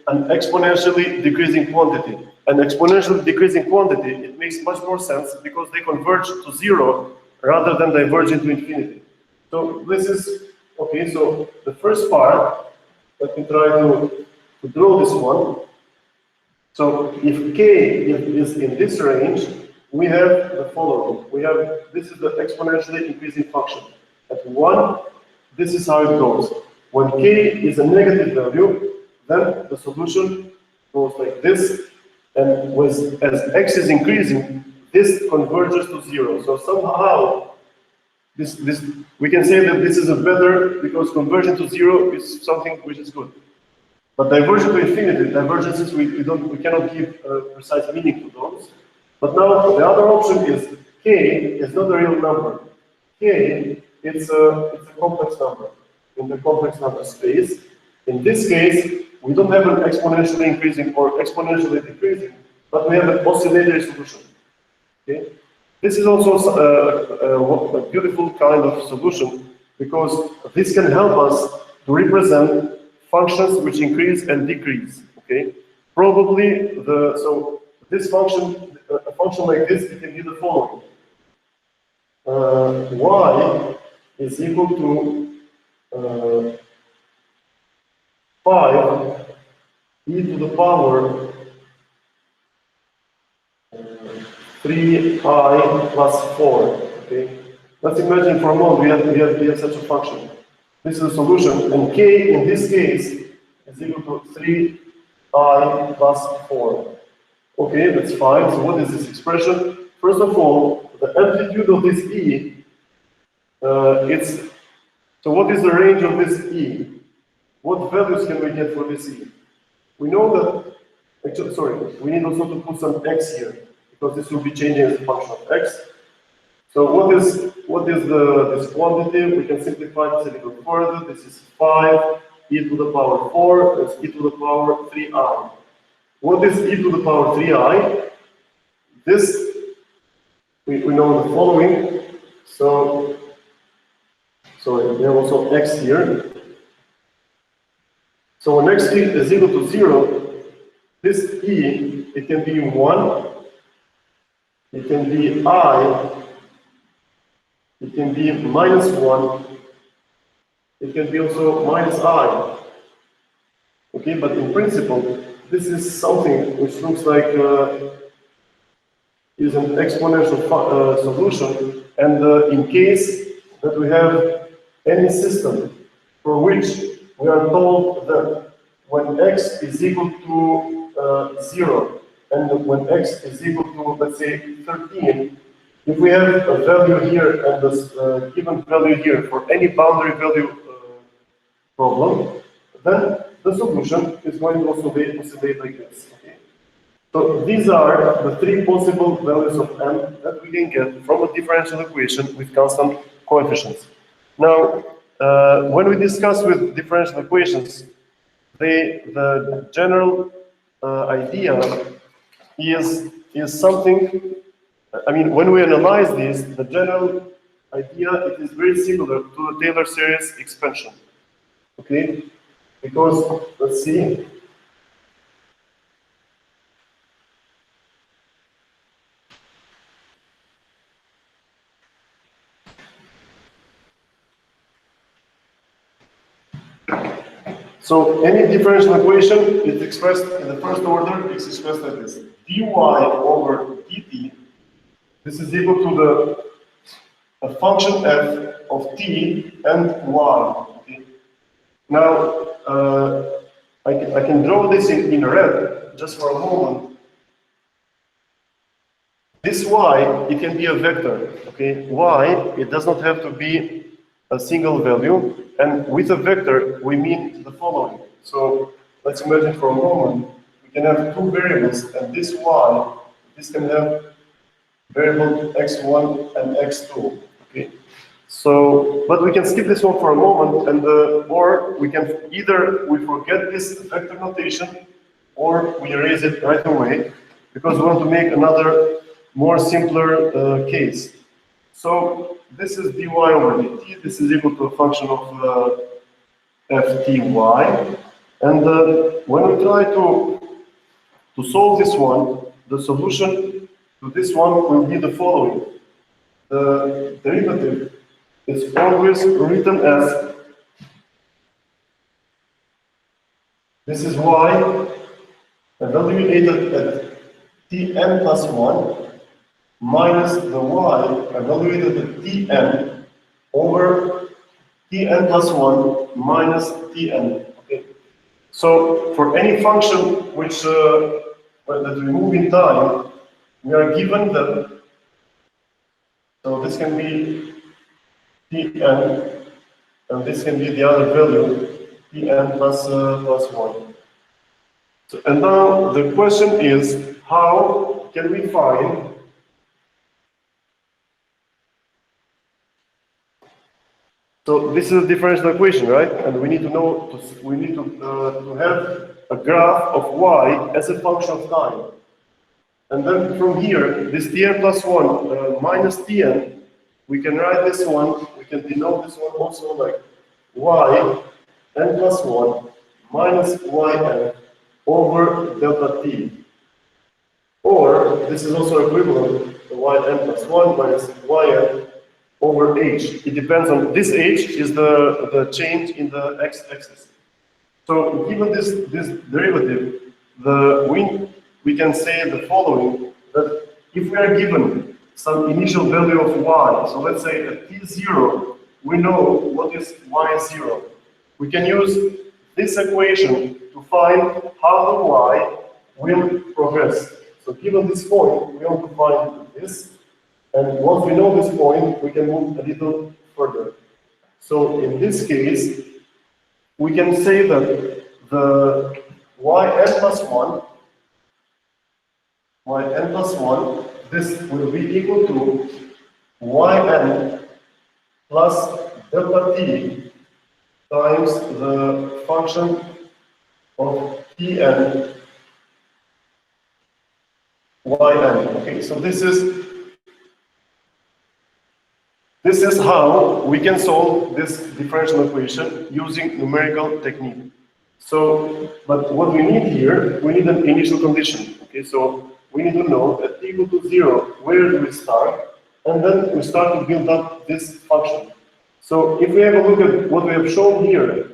an exponentially decreasing quantity. An exponentially decreasing quantity, it makes much more sense because they converge to 0 rather than diverge into infinity. So this is, okay, so the first part, let me try to draw this one. So if k is in this range, we have the following. We have, this is the exponentially increasing function. At 1, this is how it goes. When k is a negative value, then the solution goes like this, and as x is increasing, this converges to 0. So somehow, we can say that this is a better, because conversion to 0 is something which is good. But diversion to infinity, divergences, we cannot give a precise meaning to those. But now the other option is k is not a real number. K, it's a complex number in the complex number space. In this case, we don't have an exponentially increasing or exponentially decreasing, but we have an oscillatory solution. Okay, this is also a beautiful kind of solution because this can help us to represent functions which increase and decrease. Okay, probably so this function, a function like this, it can be the following: y is equal to 5 e to the power 3I plus 4. Okay, let's imagine for a moment we have such a function. This is a solution, and k in this case is equal to 3I plus 4. Okay, that's fine. So what is this expression? First of all, the amplitude of this E, so what is the range of this E? What values can we get for this E? We know that, actually, sorry, we need also to put some x here, because this will be changing as a function of x. So what is this quantity? We can simplify this a little further. This is 5 e to the power 4, that's e to the power 3i. What is e to the power 3i? This, we know the following. So, sorry, we have also x here. So when x is equal to 0, this e, it can be 1, it can be I, it can be minus 1, it can be also minus I. Okay, but in principle, this is something which looks like is an exponential solution, and in case that we have any system for which we are told that when x is equal to 0 and when x is equal to, let's say, 13, if we have a value here and this given value here for any boundary value problem, then the solution is going to oscillate like this. Okay? So these are the three possible values of m that we can get from a differential equation with constant coefficients. Now, when we discuss with differential equations, the general idea is something. I mean, when we analyze this, the general idea it is very similar to the Taylor series expansion. Okay, because let's see. So any differential equation is expressed in the first order, it's expressed like this. dy over dt, this is equal to a function f of t and y. Okay? Now, I can draw this in red just for a moment. This y, it can be a vector. Okay, y, it does not have to be a single value, and with a vector, we mean the following. So let's imagine for a moment, we can have two variables, and this y, this can have variable x1 and x2. Okay, so, but we can skip this one for a moment, and or we can either we forget this vector notation, or we erase it right away, because we want to make another more simpler case. So this is dy over dt. This is equal to a function of fty, and when we try to solve this one, the solution to this one will be the following. The derivative is always written as this is y evaluated at tn plus 1 minus the y evaluated at tn over tn plus 1 minus tn. Okay. So for any function which that we move in time, we are given that. So this can be tn, and this can be the other value tn plus 1. So, and now the question is, how can we find so this is a differential equation, right? And we need to know, we need to have a graph of y as a function of time. And then from here, this tn plus 1 minus tn, we can write this one, we can denote this one also like y n plus 1 minus yn over delta t. Or this is also equivalent to yn plus 1 minus yn over h. It depends on this h is the change in the x-axis. So given this derivative, we can say the following, that if we are given some initial value of y, so let's say at t0, we know what is y0. We can use this equation to find how the y will progress. So given this point, we want to find this. And once we know this point, we can move a little further. So in this case, we can say that the yn plus 1, this will be equal to yn plus delta t times the function of tn yn. Okay, so this is how we can solve this differential equation using numerical technique. So, but what we need here, we need an initial condition. Okay, so we need to know that t equal to 0, where do we start? And then we start to build up this function. So if we have a look at what we have shown here,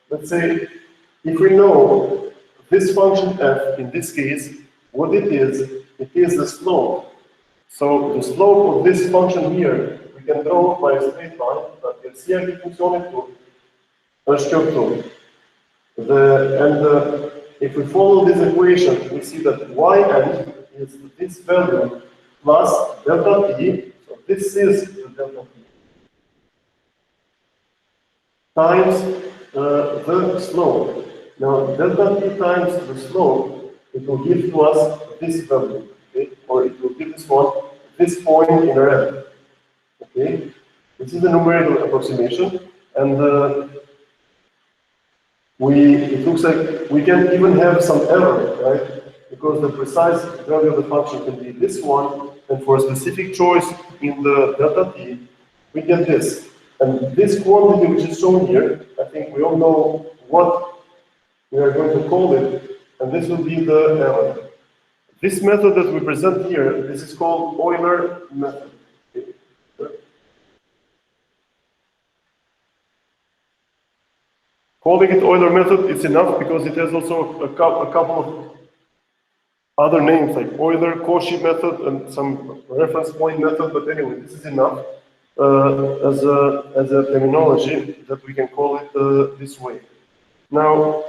let's say, if we know this function f, in this case, what it is, it is the slope. So the slope of this function here, we can draw by a straight line, but it's here funzione tu. If we follow this equation, we see that yn is this value plus delta t, so this is the delta t, times the slope. Now, delta t times the slope, it will give to us this value, okay? Or it will give this one, this point in red, okay? This is the numerical approximation, and it looks like we can even have some error, right? Because the precise value of the function can be this one, and for a specific choice in the delta t, we get this. And this quantity which is shown here, I think we all know what we are going to call it, and this will be the error. This method that we present here, this is called Euler Method. Calling it Euler Method is enough because it has also a couple of other names like Euler, Cauchy method, and some reference point method, but anyway, this is enough as a terminology that we can call it this way. Now,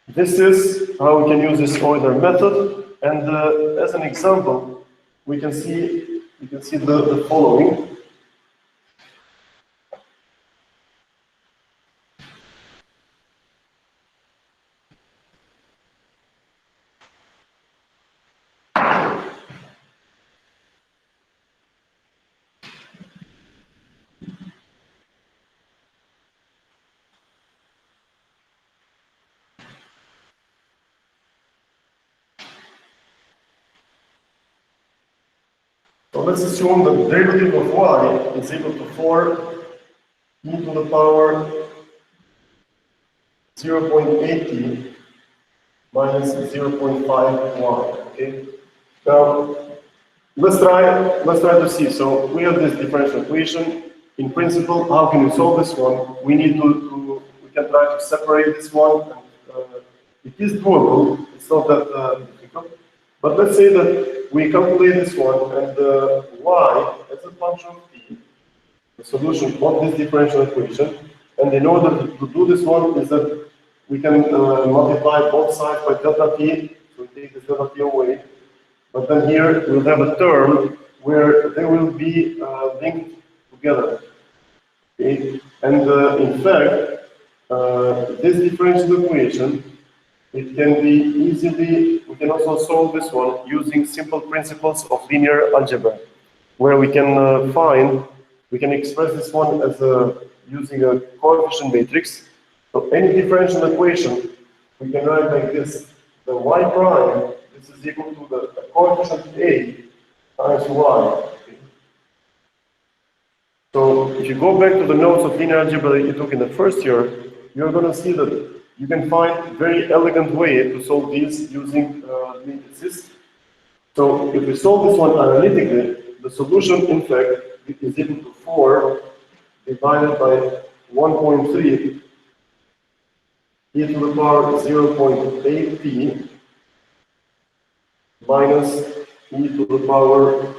this is how we can use this Euler method, and as an example, we can see the following. So let's assume that the derivative of y is equal to 4 e to the power 0.80 minus 0.5 y. Okay. Now let's try to see. So we have this differential equation. In principle, how can we solve this one? We need we can try to separate this one. It is doable. It's not that difficult. But let's say that we calculate this one, and y as a function of t, the solution of this differential equation. And in order to do this one is that we can multiply both sides by delta t, so we take this delta t away. But then here we'll have a term where they will be linked together. Okay? And in fact, this differential equation, it can be easily, we can also solve this one using simple principles of linear algebra, where we can we can express this one as using a coefficient matrix. So any differential equation, we can write like this. The y prime, this is equal to the coefficient a times y. Okay. So if you go back to the notes of linear algebra that you took in the first year, you're going to see that you can find a very elegant way to solve these using matrices. So if we solve this one analytically, the solution, in fact, is equal to 4 divided by 1.3 e to the power 0.8t minus e to the power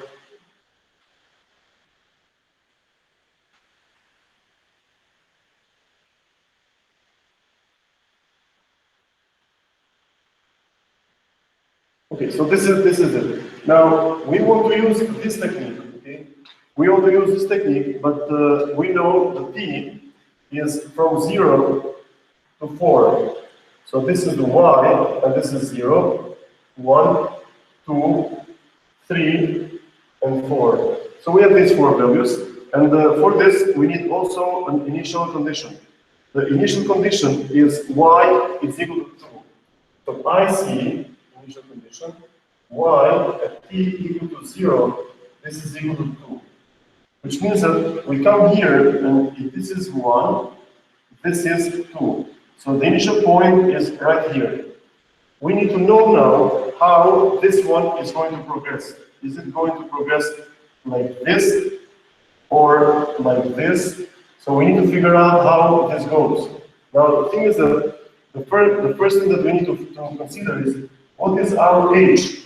Okay, so this is it. Now we want to use this technique. Okay, we want to use this technique, but we know the t is from 0 to 4. So this is the y, and this is 0, 1, 2, 3, and 4. So we have these 4 values, and for this we need also an initial condition. The initial condition is y is equal to 2. So I see initial condition, y at t equal to 0, this is equal to 2. Which means that we come here, and if this is 1, this is 2. So the initial point is right here. We need to know now how this one is going to progress. Is it going to progress like this or like this? So we need to figure out how this goes. Now the thing is that the first thing that we need to consider is what is our age?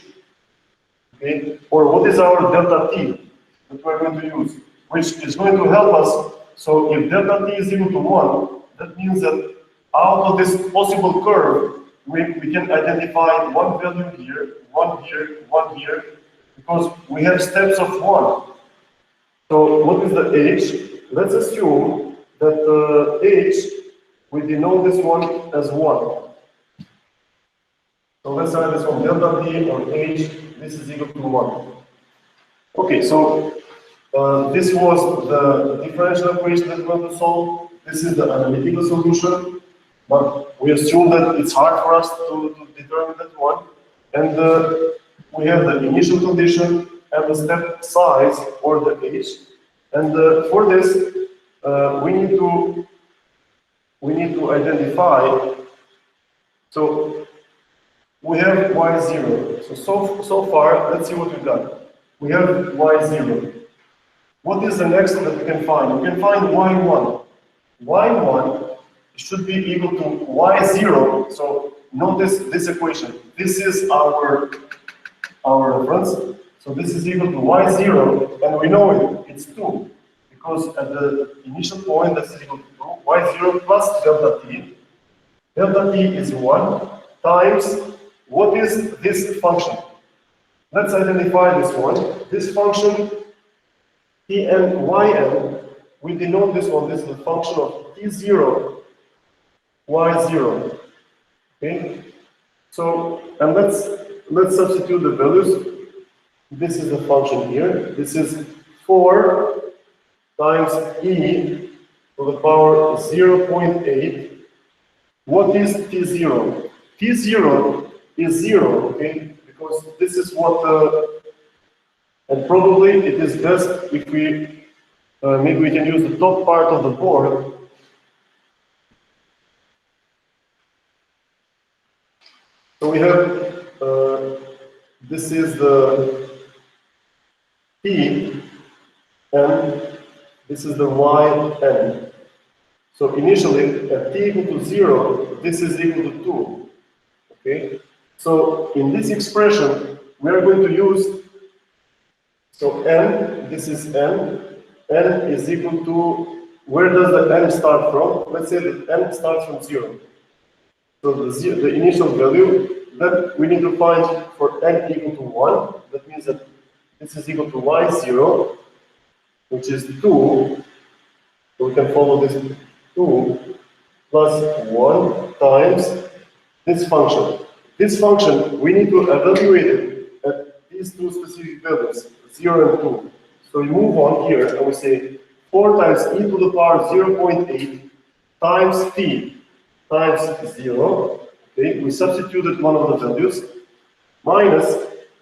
okay? Or what is our delta t that we're going to use, which is going to help us. So if delta t is equal to 1, that means that out of this possible curve, we can identify one value here, one here, one here, because we have steps of 1. So what is the h? Let's assume that h, we denote this one as 1. So let's write this one, delta t or h, this is equal to 1. Okay, so this was the differential equation that we want to solve. This is the analytical solution, but we assume that it's hard for us to determine that one. And we have the initial condition and the step size, or the h. And for this, we need to identify. So we have y0. So far, let's see what we've got. We have y0. What is the next that we can find? We can find y1. y1 should be equal to y0. So notice this equation. This is our reference. So this is equal to y0, and we know it. It's 2. Because at the initial point, this is equal to 2. y0 plus delta t. Delta t is 1 times, what is this function? Let's identify this one. This function, Tn, Yn, we denote this one. This is the function of T0, Y0. Okay? So, and let's substitute the values. This is the function here. This is 4 times e to the power 0.8. What is T0? T0 is 0, okay? Because this is what, and probably it is best if we, maybe we can use the top part of the board. So we have, this is the T, and this is the Yn. So initially, at t equal to 0, this is equal to 2, okay? So in this expression, we are going to use, so n, this is n is equal to, where does the n start from? Let's say that n starts from 0. So the initial value, then we need to find for n equal to 1, that means that this is equal to y0, which is 2, so we can follow this 2 plus 1 times this function. This function, we need to evaluate it at these two specific values, 0 and 2. So we move on here and we say 4 times e to the power 0.8 times t times 0. Okay, we substituted one of the values, minus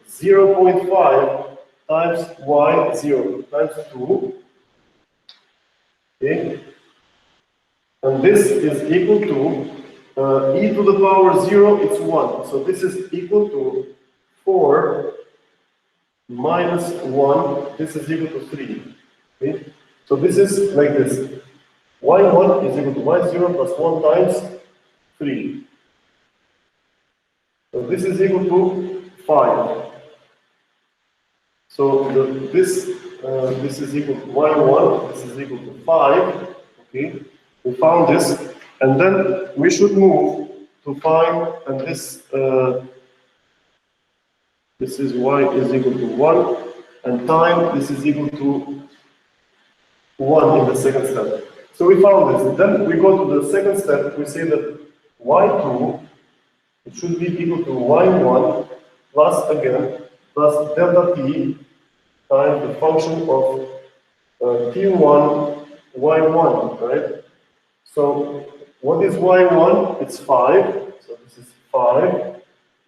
0.5 times y0 times 2. Okay, and this is equal to e to the power 0, it's 1. So this is equal to 4 minus 1, this is equal to 3. Okay? So this is like this. y1 is equal to y0 plus 1 times 3. So this is equal to 5. So this is equal to y1, this is equal to 5. Okay, we found this. And then we should move to find, and this is y is equal to 1, and time, this is equal to 1 in the second step. So we found this. Then we go to the second step, we say that y2, it should be equal to y1 plus, again, plus delta t times the function of t1, y1, right? So what is y1? It's 5. So this is 5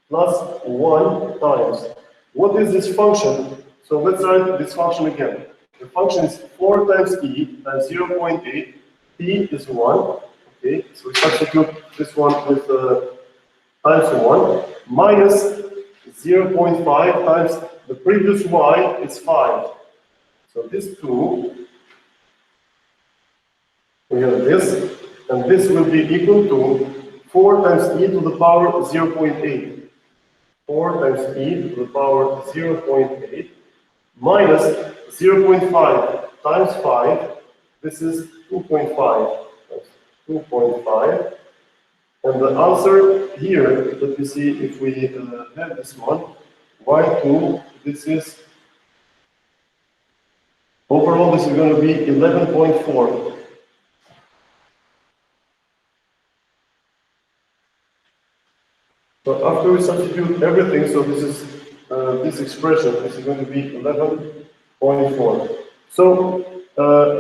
plus 1 times. What is this function? So let's write this function again. The function is 4 times e times 0.8. t is 1. Okay, so we substitute this one with times 1 minus 0.5 times the previous y is 5. So this 2, we have this. And this will be equal to 4 times e to the power 0.8. 4 times e to the power 0.8 minus 0.5 times 5. This is 2.5. 2.5. And the answer here, let me see if we have this one. Y2, this is, overall this is going to be 11.4. So after we substitute everything, so this is this expression, this is going to be 11.4. So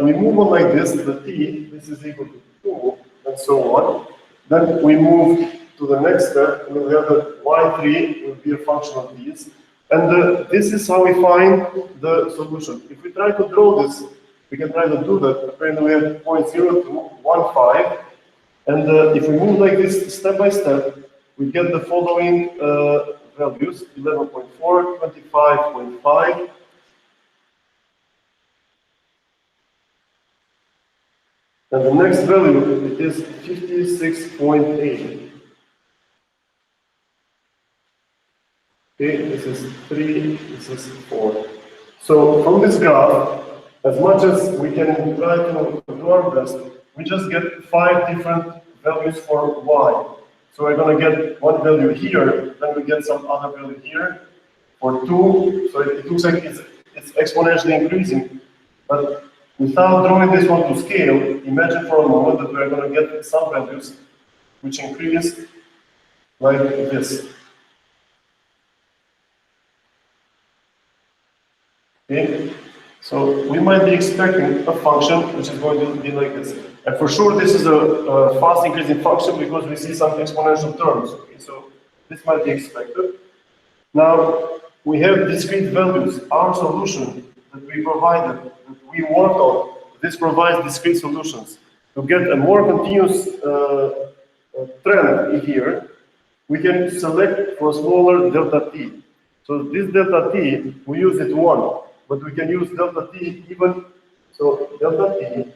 we move on like this, the t, this is equal to 2, and so on. Then we move to the next step, we'll have that y3 will be a function of these. And this is how we find the solution. If we try to draw this, we can try to do that. Apparently we have 0.0215. And if we move like this step by step, we get the following values: 11.4, 25.5, and the next value it is 56.8. Okay, this is 3, this is 4. So from this graph, as much as we can try to do our best, we just get 5 different values for y. So we're going to get one value here, then we get some other value here, or 2. So it looks like it's exponentially increasing. But without drawing this one to scale, imagine for a moment that we're going to get some values which increase like this. Okay? So we might be expecting a function which is going to be like this. And for sure this is a fast increasing function because we see some exponential terms. Okay? So this might be expected. Now we have discrete values. Our solution that we provided, that we worked on, this provides discrete solutions. To get a more continuous trend here, we can select for a smaller delta t. So this delta t, we use it 1. But we can use delta t even, so delta t,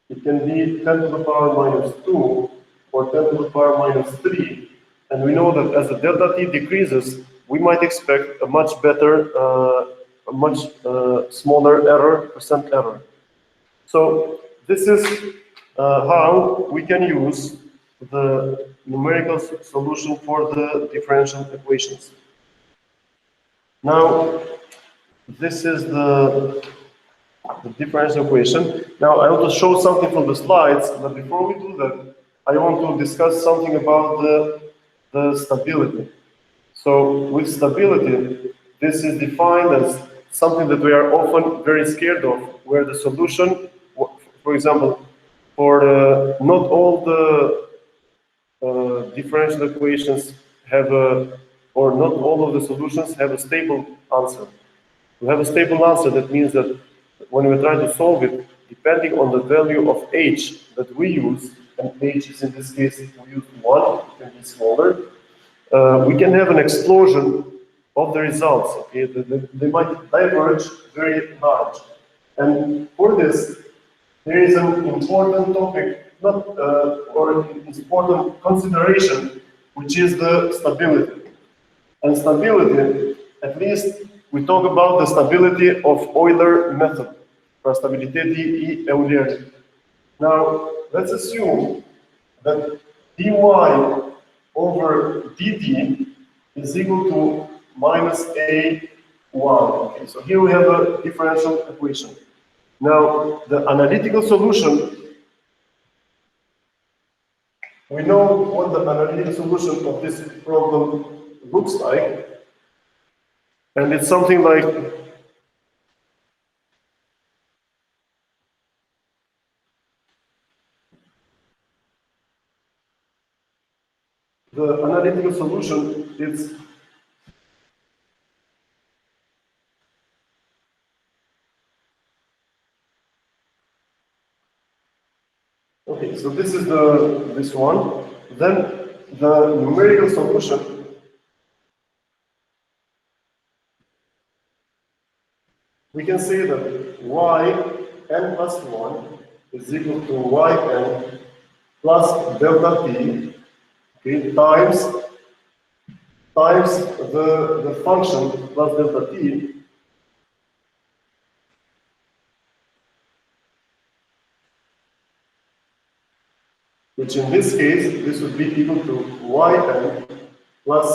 it can be 10 to the power minus 2 or 10 to the power minus 3. And we know that as the delta t decreases, we might expect a much better, a much smaller error, percent error. So this is how we can use the numerical solution for the differential equations. Now, this is the differential equation. Now, I want to show something from the slides, but before we do that, I want to discuss something about the stability. So, with stability, this is defined as something that we are often very scared of, where the solution, for example, for not all the differential equations have a, or not all of the solutions have a stable answer. To have a stable answer, that means that when we try to solve it, depending on the value of h that we use, and h is in this case, we use 1, it can be smaller, we can have an explosion of the results. Okay, they might diverge very large. And for this, there is an important topic, not or an important consideration, which is the stability. And stability, at least we talk about the stability of Euler Method, for stability e Euler. Now, let's assume that dy over dt is equal to minus a1. Okay, so here we have a differential equation. Now, the analytical solution, we know what the analytical solution of this problem looks like. And it's something like the analytical solution, it's okay, so this is this one. Then the numerical solution, we can say that yn plus 1 is equal to yn plus delta t, okay, times times the function plus delta t, which in this case, this would be equal to yn plus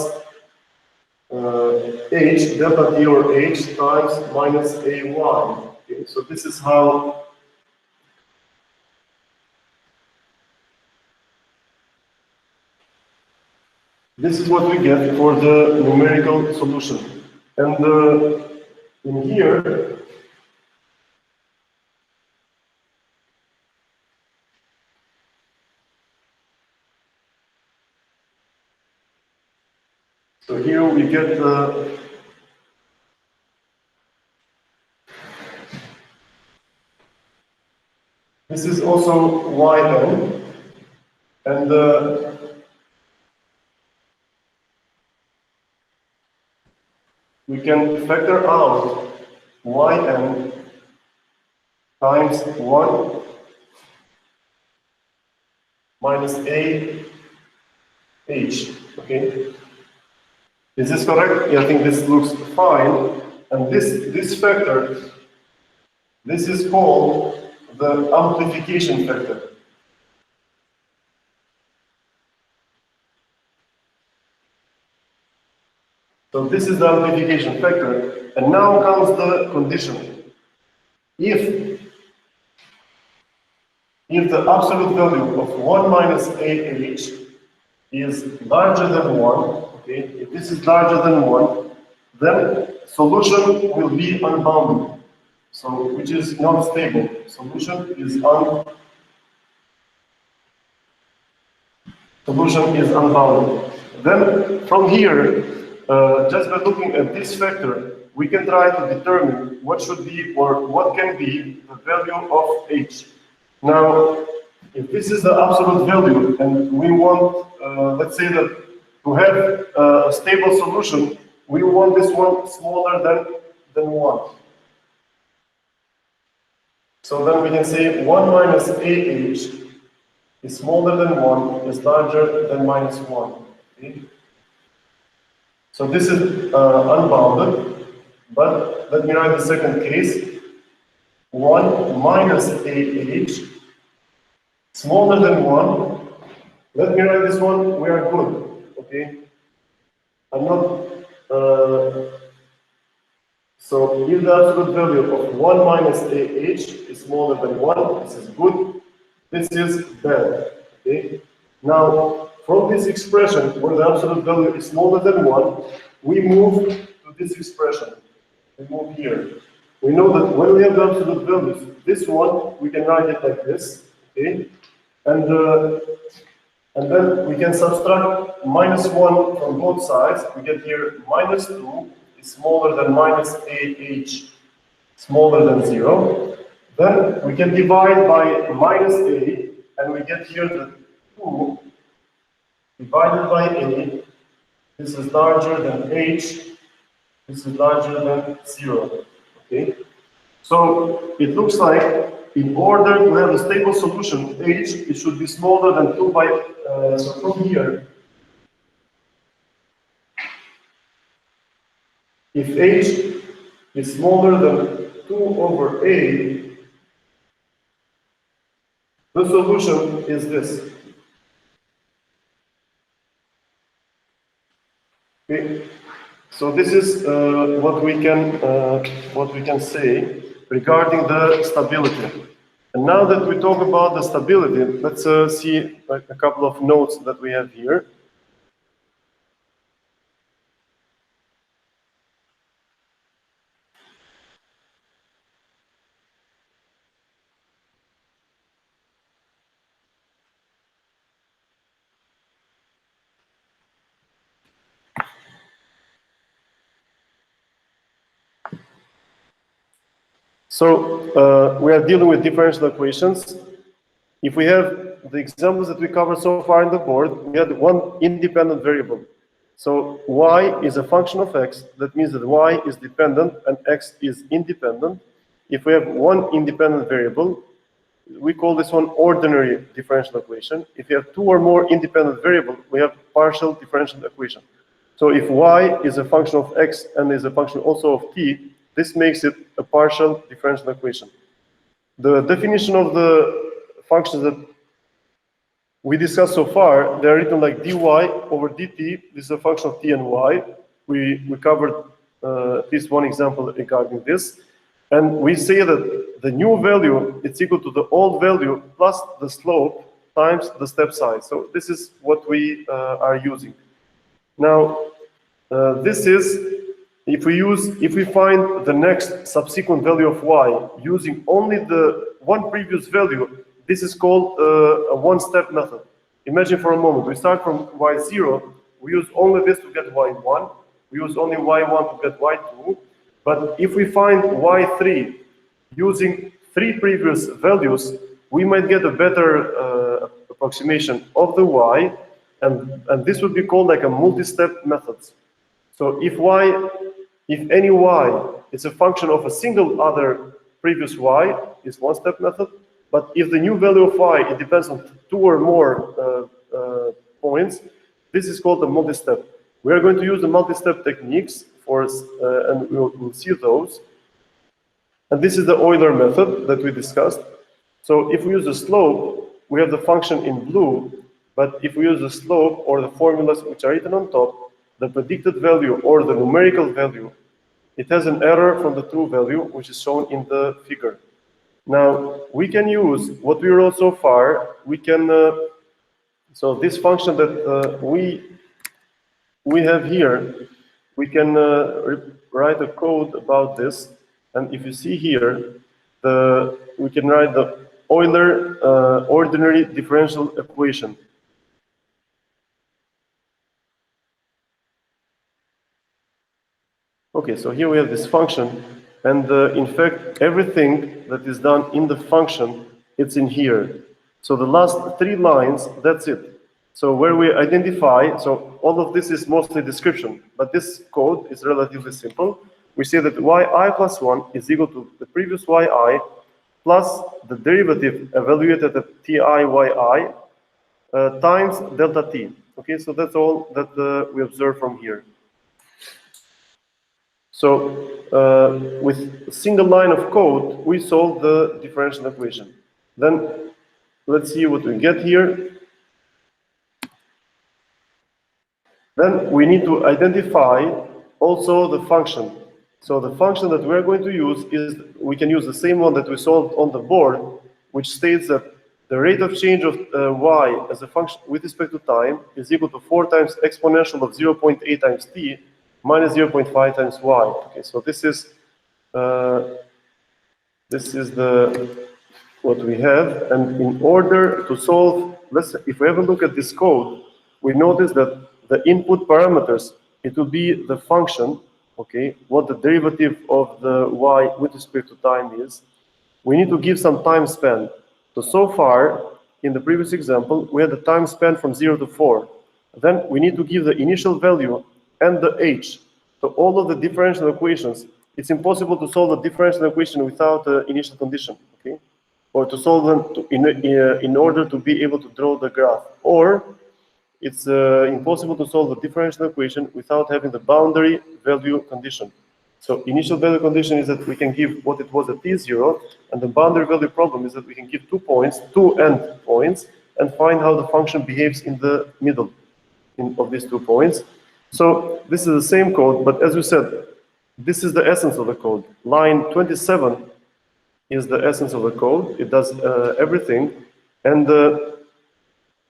h, delta t or h times minus ay. Okay, so this is how this is what we get for the numerical solution. And in here, so here we get this is also yn, and we can factor out yn times 1 minus ah. Okay, is this correct? Yeah, I think this looks fine. And this factor, this is called the amplification factor. So this is the amplification factor, and now comes the condition. If the absolute value of 1 minus AH is larger than 1, okay, if this is larger than 1, then solution will be unbounded. So, which is not stable. Solution is unbounded. Then from here, just by looking at this factor, we can try to determine what should be or what can be the value of h. Now, if this is the absolute value and we want, let's say that to have a stable solution, we want this one smaller than 1. So then we can say 1 minus AH is smaller than 1, is larger than minus 1. Okay? So this is unbounded, but let me write the second case. 1 minus AH smaller than 1. Let me write this one, we are good. Okay? I'm not so if the absolute value of 1 minus AH is smaller than 1, this is good. This is bad. Okay? Now, from this expression, where the absolute value is smaller than 1, we move to this expression. We move here. We know that when we have the absolute values, this one, we can write it like this. Okay? And then we can subtract minus 1 from both sides. We get here minus 2 is smaller than minus AH, smaller than 0. Then we can divide by minus A, and we get here the 2 divided by A. This is larger than H. This is larger than 0. Okay? So it looks like in order to have a stable solution, H, it should be smaller than 2 by, so from here, if H is smaller than 2 over A, the solution is this. Okay, so this is what we can say regarding the stability. And now that we talk about the stability, let's see a couple of notes that we have here. So we are dealing with differential equations. If we have the examples that we covered so far in the board, we had one independent variable. So y is a function of x. That means that y is dependent and x is independent. If we have one independent variable, we call this one ordinary differential equation. If you have two or more independent variables, we have partial differential equation. So if y is a function of x and is a function also of t, this makes it a partial differential equation. The definition of the functions that we discussed so far, they're written like dy over dt. This is a function of t and y. We covered at least one example regarding this. And we say that the new value is equal to the old value plus the slope times the step size. So this is what we are using. Now, this is if we find the next subsequent value of y using only the one previous value, this is called a one-step method. Imagine for a moment, we start from y0, we use only this to get y1, we use only y1 to get y2, but if we find y3 using 3 previous values, we might get a better approximation of the y, and this would be called like a multi-step method. So if any y is a function of a single other previous y, is one-step method. But if the new value of y, it depends on 2 or more points, this is called a multi-step. We are going to use the multi-step techniques for, and we'll see those. And this is the Euler method that we discussed. So if we use the slope, we have the function in blue, but if we use the slope or the formulas which are written on top, the predicted value or the numerical value, it has an error from the true value, which is shown in the figure. Now, we can use what we wrote so far. We can, so this function that we have here, we can write a code about this. And if you see here, we can write the Euler ordinary differential equation. Okay, so here we have this function. And in fact, everything that is done in the function, it's in here. So the last 3 lines, that's it. So where we identify, so all of this is mostly description, but this code is relatively simple. We say that yi plus 1 is equal to the previous yi plus the derivative evaluated at ti yi times delta t. Okay, so that's all that we observe from here. So with a single line of code, we solve the differential equation. Then let's see what we get here. Then we need to identify also the function. So the function that we're going to use is, we can use the same one that we solved on the board, which states that the rate of change of y as a function with respect to time is equal to 4 times exponential of 0.8 times t minus 0.5 times y. Okay, so this is what we have, and in order to solve, if we have a look at this code, we notice that the input parameters, it will be the function, okay, what the derivative of the y with respect to time is. We need to give some time span. So far, in the previous example, we had the time span from 0 to 4. Then we need to give the initial value and the h. So all of the differential equations, it's impossible to solve a differential equation without the initial condition, okay? Or to solve them in order to be able to draw the graph. Or it's impossible to solve the differential equation without having the boundary value condition. So initial value condition is that we can give what it was at t0, and the boundary value problem is that we can give 2 points, 2 end points, and find how the function behaves in the middle of these 2 points. So this is the same code, but as we said, this is the essence of the code. Line 27 is the essence of the code. It does everything. And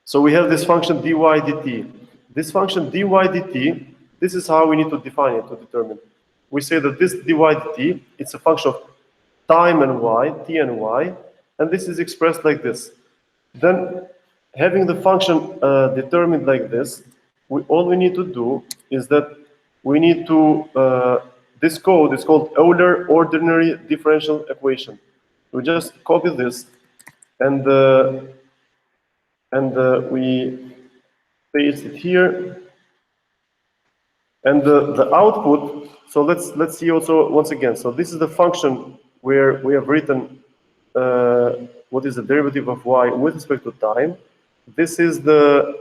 so we have this function dy dt. This function dy dt, this is how we need to define it, to determine. We say that this dy dt, it's a function of time and y, t and y, and this is expressed like this. Then, having the function determined like this, all we need to do is that we need to, this code is called Euler ordinary differential equation. We just copy this, and we paste it here. And the output, so let's see also once again. So this is the function where we have written what is the derivative of y with respect to time. This is the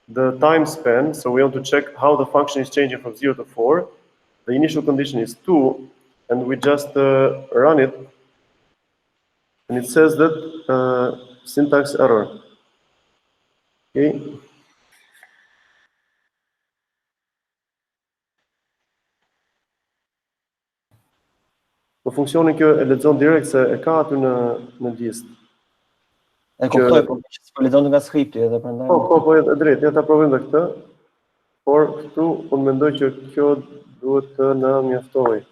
the time span. So we want to check how the function is changing from 0 to 4. The initial condition is 2, and we just run it, and it says that syntax error. Okay. Po funksioni kjo e lexon direkt se e ka aty në list. E kuptoj, po s'po lexon nga skripti edhe prandaj. Po, e drejt, ja ta provojmë edhe këtë. Por këtu unë mendoj që kjo duhet të na mjaftoj.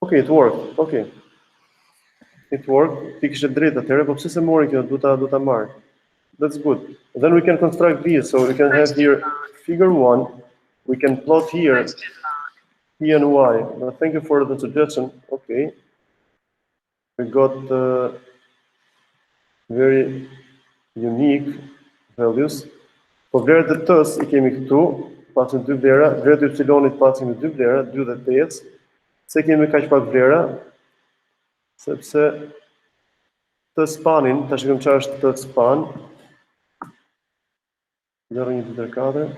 Okay, it worked. Okay. It worked. Ti kishe drejt atëherë, po pse se mori kjo? Du ta marr. That's good. Then we can construct these. So we can have here figure 1. We can plot here P and Y. Now, thank you for the suggestion. Okay. We got very unique values. Po vlerët e tës I kemi këtu, pasim 2 vlera, vlerët e ypsilonit pasim 2 vlera, 2 dhe 8. Se kemi kaq pak vlera, sepse të spanin, ta shikojmë çfarë është të span. 0, 1, 2, 3, 4.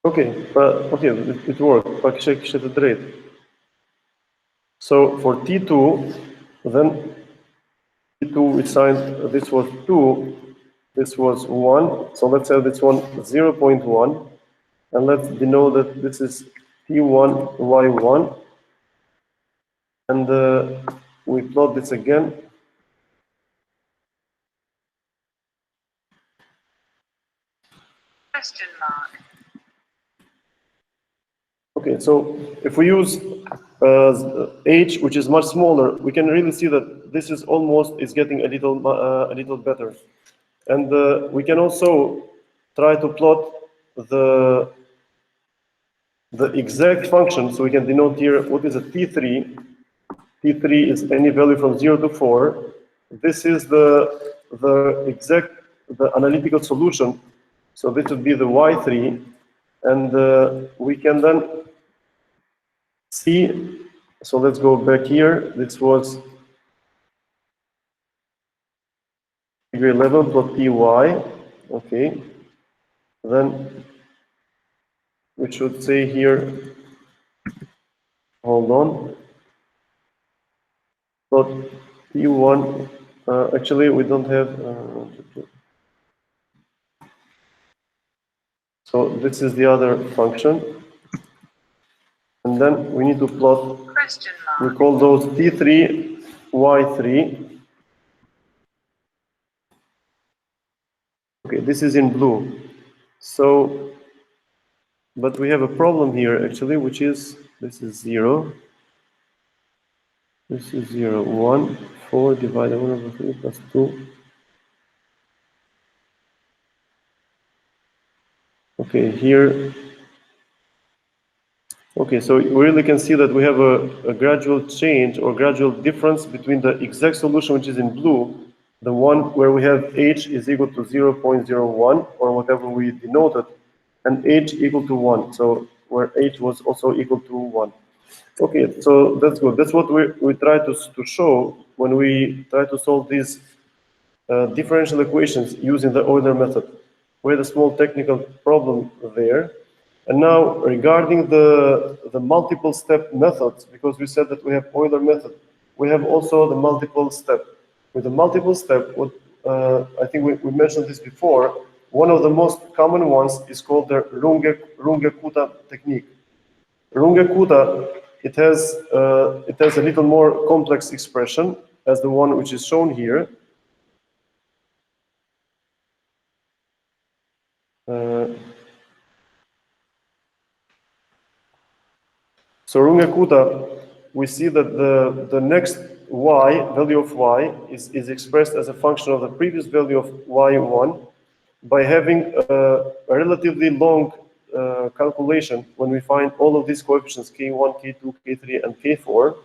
Okay, it worked. Pa kishe të drejtë. So for T2, then T2 we signed, this was 2, this was 1. So let's say this one 0.1, and let's denote that this is T1, Y1. And we plot this again. Question mark. Okay, so if we use H, which is much smaller, we can really see that this is getting a little better. And we can also try to plot the exact function. So we can denote here what is a T3. T3 is any value from 0 to 4. This is the analytical solution. So this would be the Y3, and we can then see. So let's go back here. This was figure 11 plot TY. Okay. Then we should say here, hold on, plot T1. Actually, we don't have. So this is the other function. And then we need to plot, Question mark. we call those T3, Y3. Okay, this is in blue. So, but we have a problem here actually, which is, this is 0. This is 0, 1, 4 divided 1 over 3 plus 2. Okay, here. Okay, so we really can see that we have a gradual change or gradual difference between the exact solution, which is in blue, the one where we have H is equal to 0.01 or whatever we denoted, and H equal to 1. So where H was also equal to 1. Okay, so that's good. That's what we try to show when we try to solve these differential equations using the Euler method. We had a small technical problem there. And now, regarding the multiple step methods, because we said that we have Euler method, we have also the multiple step. With the multiple step, what I think we mentioned this before, one of the most common ones is called the Runge-Kutta technique. Runge-Kutta, it has a little more complex expression as the one which is shown here. So Runge-Kutta, we see that the next y, value of y, is expressed as a function of the previous value of y1 by having a relatively long calculation when we find all of these coefficients, k1, k2, k3, and k4.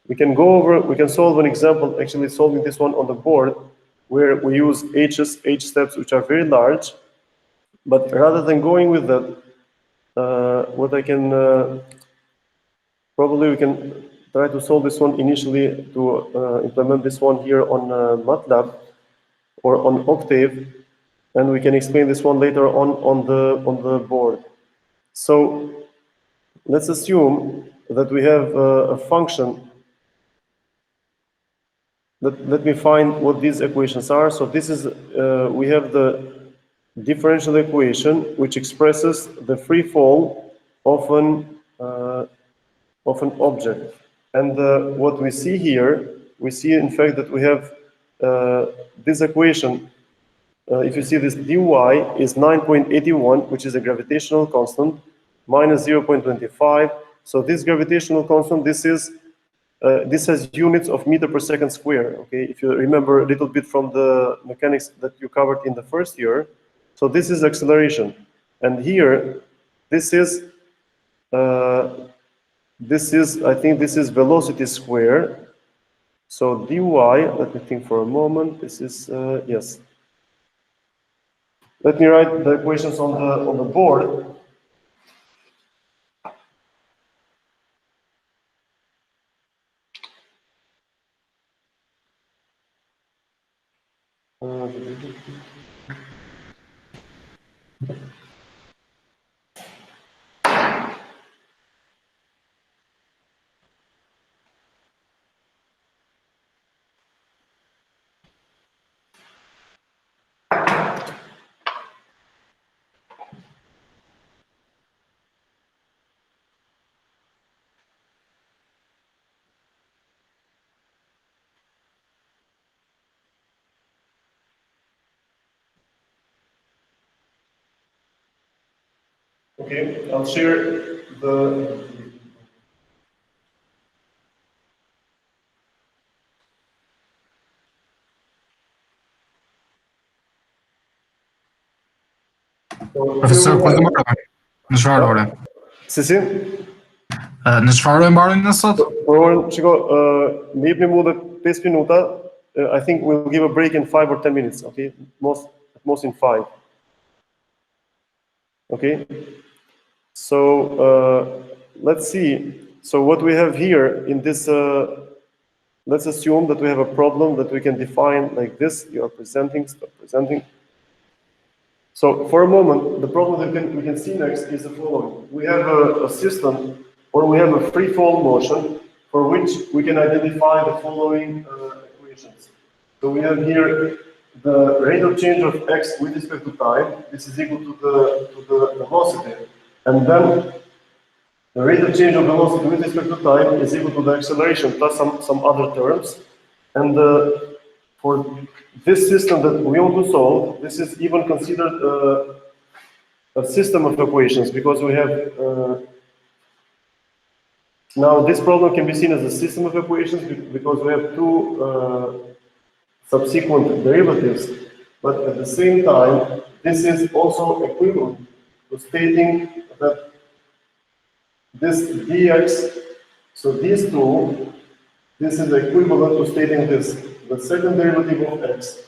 We can solve an example, actually solving this one on the board, where we use H steps, which are very large. But rather than going with that, what I can probably we can try to solve this one initially to implement this one here on MATLAB or on Octave, and we can explain this one later on the board. So let's assume that we have a function. Let me find what these equations are. So this is we have the differential equation which expresses the free fall of an object. And what we see here, we see in fact that we have this equation. If you see this dy is 9.81, which is a gravitational constant, minus 0.25. So this gravitational constant, this has units of meter per second square. Okay, if you remember a little bit from the mechanics that you covered in the first year. So this is acceleration, and here, this is I think this is velocity square. So dy, let me think for a moment. This is yes. Let me write the equations on the board. Okay, I'll share the. Professor, goedemorgen. Në çfarë ore? Si? Në çfarë ore mbarojmë në sot? Shiko, më jepni mua 5 minuta. I think we'll give a break in 5 or 10 minutes, okay? At most in 5. Okay? So let's see. So what we have here in this, let's assume that we have a problem that we can define like this. You are presenting, stop presenting. So for a moment, the problem that we can see next is the following. We have a system, or we have a free fall motion for which we can identify the following equations. So we have here the rate of change of x with respect to time. This is equal to the velocity. And then the rate of change of velocity with respect to time is equal to the acceleration plus some other terms. And for this system that we want to solve, this is even considered a system of equations, because we have now this problem can be seen as a system of equations because we have two subsequent derivatives, but at the same time, this is also equivalent to stating that this dx, so these two, this is equivalent to stating this. The second derivative of x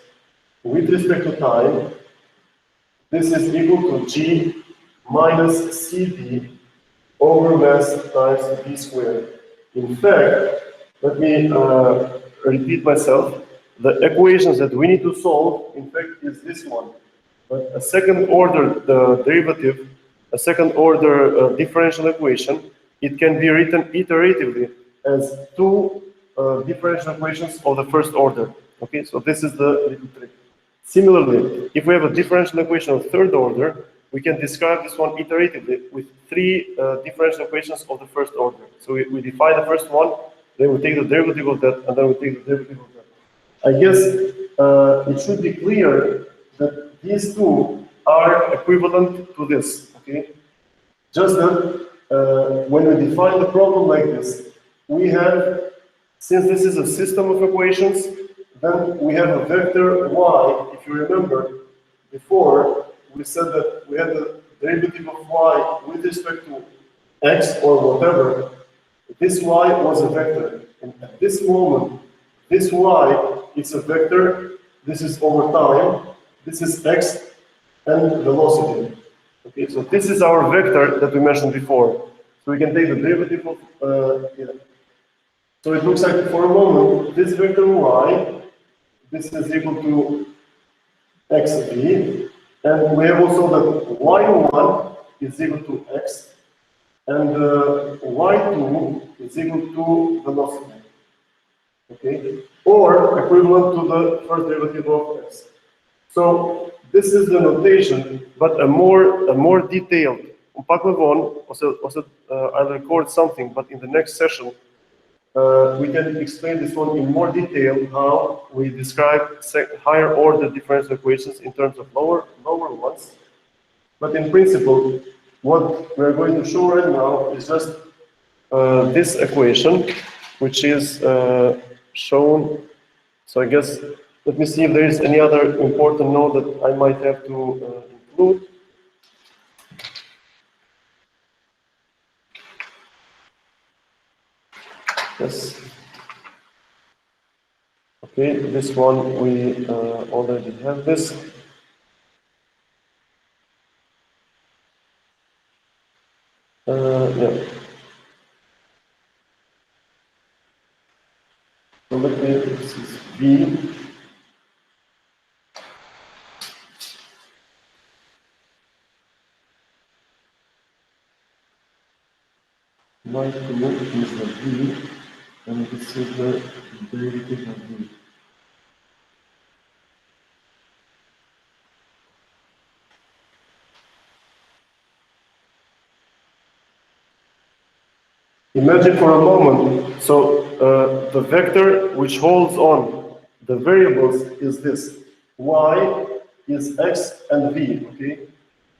with respect to time, this is equal to g minus cd over mass times b squared. In fact, let me repeat myself. The equations that we need to solve, in fact, is this one. But a second order derivative, a second order differential equation, it can be written iteratively as two differential equations of the first order. Okay, so this is the little trick. Similarly, if we have a differential equation of third order, we can describe this one iteratively with three differential equations of the first order. So we define the first one, then we take the derivative of that, and then we take the derivative of that. I guess it should be clear that these two are equivalent to this. Okay, just that when we define the problem like this, we have, since this is a system of equations, then we have a vector y. If you remember, before we said that we had the derivative of y with respect to x or whatever. This y was a vector, and at this moment, this y is a vector. This is over time. This is x, and velocity. Okay, so this is our vector that we mentioned before. So we can take the derivative of, yeah. So it looks like for a moment, this vector y, this is equal to xv, and we have also that y1 is equal to x, and y2 is equal to velocity. Okay, or equivalent to the first derivative of x. So this is the notation, but a more detailed. I'll record something, but in the next session we can explain this one in more detail, how we describe higher order differential equations in terms of lower ones. But in principle, what we're going to show right now is just this equation, which is shown. So I guess, let me see if there is any other important note that I might have to include. Yes. Okay, this one we already have this. Yeah. So let me, this is V. My command is the V, and this is the derivative of V. Imagine for a moment, so the vector which holds on the variables is this. Y is x and v, okay?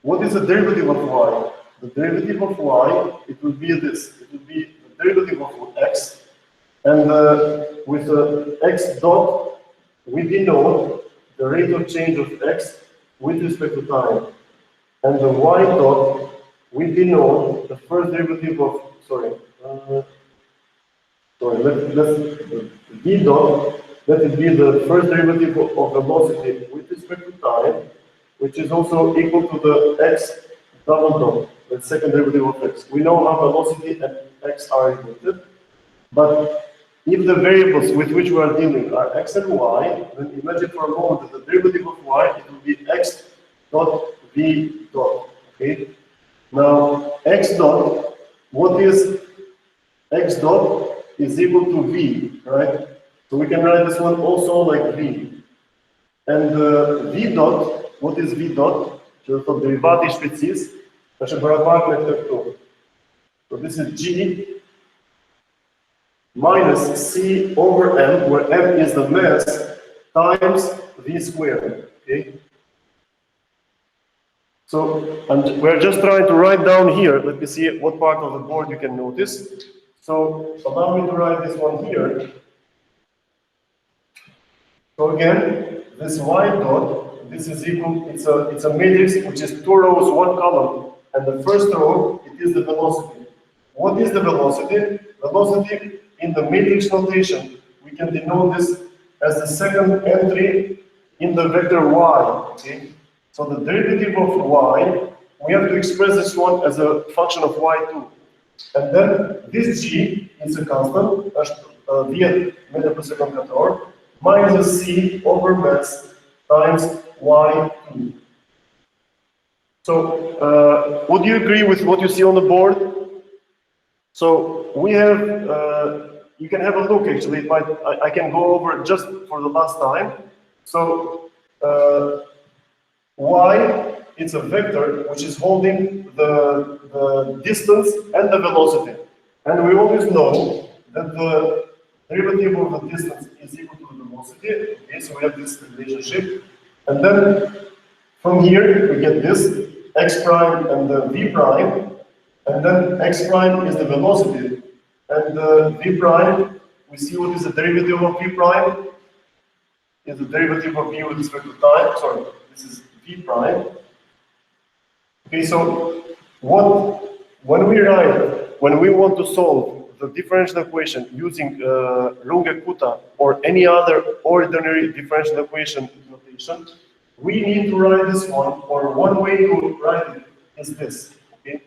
What is the derivative of y? The derivative of y, it will be this. It will be the derivative of x, and with x dot, we denote the rate of change of x with respect to time. And the y dot, we denote the first derivative of, let's v dot, that will be the first derivative of velocity with respect to time, which is also equal to the x double dot, the second derivative of x. We know how velocity and x are related, but if the variables with which we are dealing are x and y, then imagine for a moment that the derivative of y, it will be x dot v dot, okay? Now, x dot, what is x dot is equal to v, right? So we can write this one also like v. And v dot, what is v dot? Just of derivative species, so this is g minus c over m, where m is the mass, times v squared, okay? So, and we're just trying to write down here. Let me see what part of the board you can notice. So, allow me to write this one here. So again, this y dot, this is equal, it's a matrix which is 2 rows, 1 column, and the first row, it is the velocity. What is the velocity? Velocity in the matrix notation, we can denote this as the second entry in the vector y, okay? So the derivative of y, we have to express this one as a function of y2. And then this g is a constant, v meter per second cator, minus c over mass times y2. So would you agree with what you see on the board? So we have, you can have a look actually, I can go over just for the last time. So y, it's a vector which is holding the distance and the velocity. And we always know that the derivative of the distance is equal to the velocity. Okay, so we have this relationship. And then from here we get this x prime and the v prime. And then x prime is the velocity. And v prime, we see what is the derivative of v prime. Is the derivative of v with respect to time. Sorry, this is v prime. Okay, so when we want to solve the differential equation using Runge-Kutta or any other ordinary differential equation notation, we need to write this one, or one way to write it is this. Okay.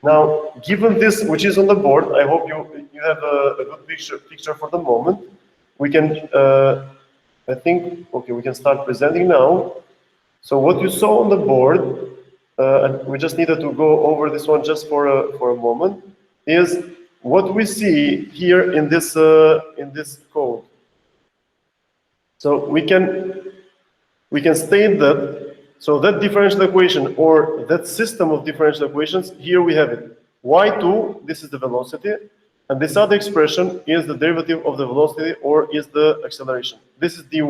Now, given this, which is on the board, I hope you have a good picture for the moment. We can, I think, okay, we can start presenting now. So what you saw on the board, and we just needed to go over this one just for a moment, is what we see here in this code. So we can state that, so that differential equation or that system of differential equations, here we have it. y2, this is the velocity, and this other expression is the derivative of the velocity or is the acceleration. This is dy.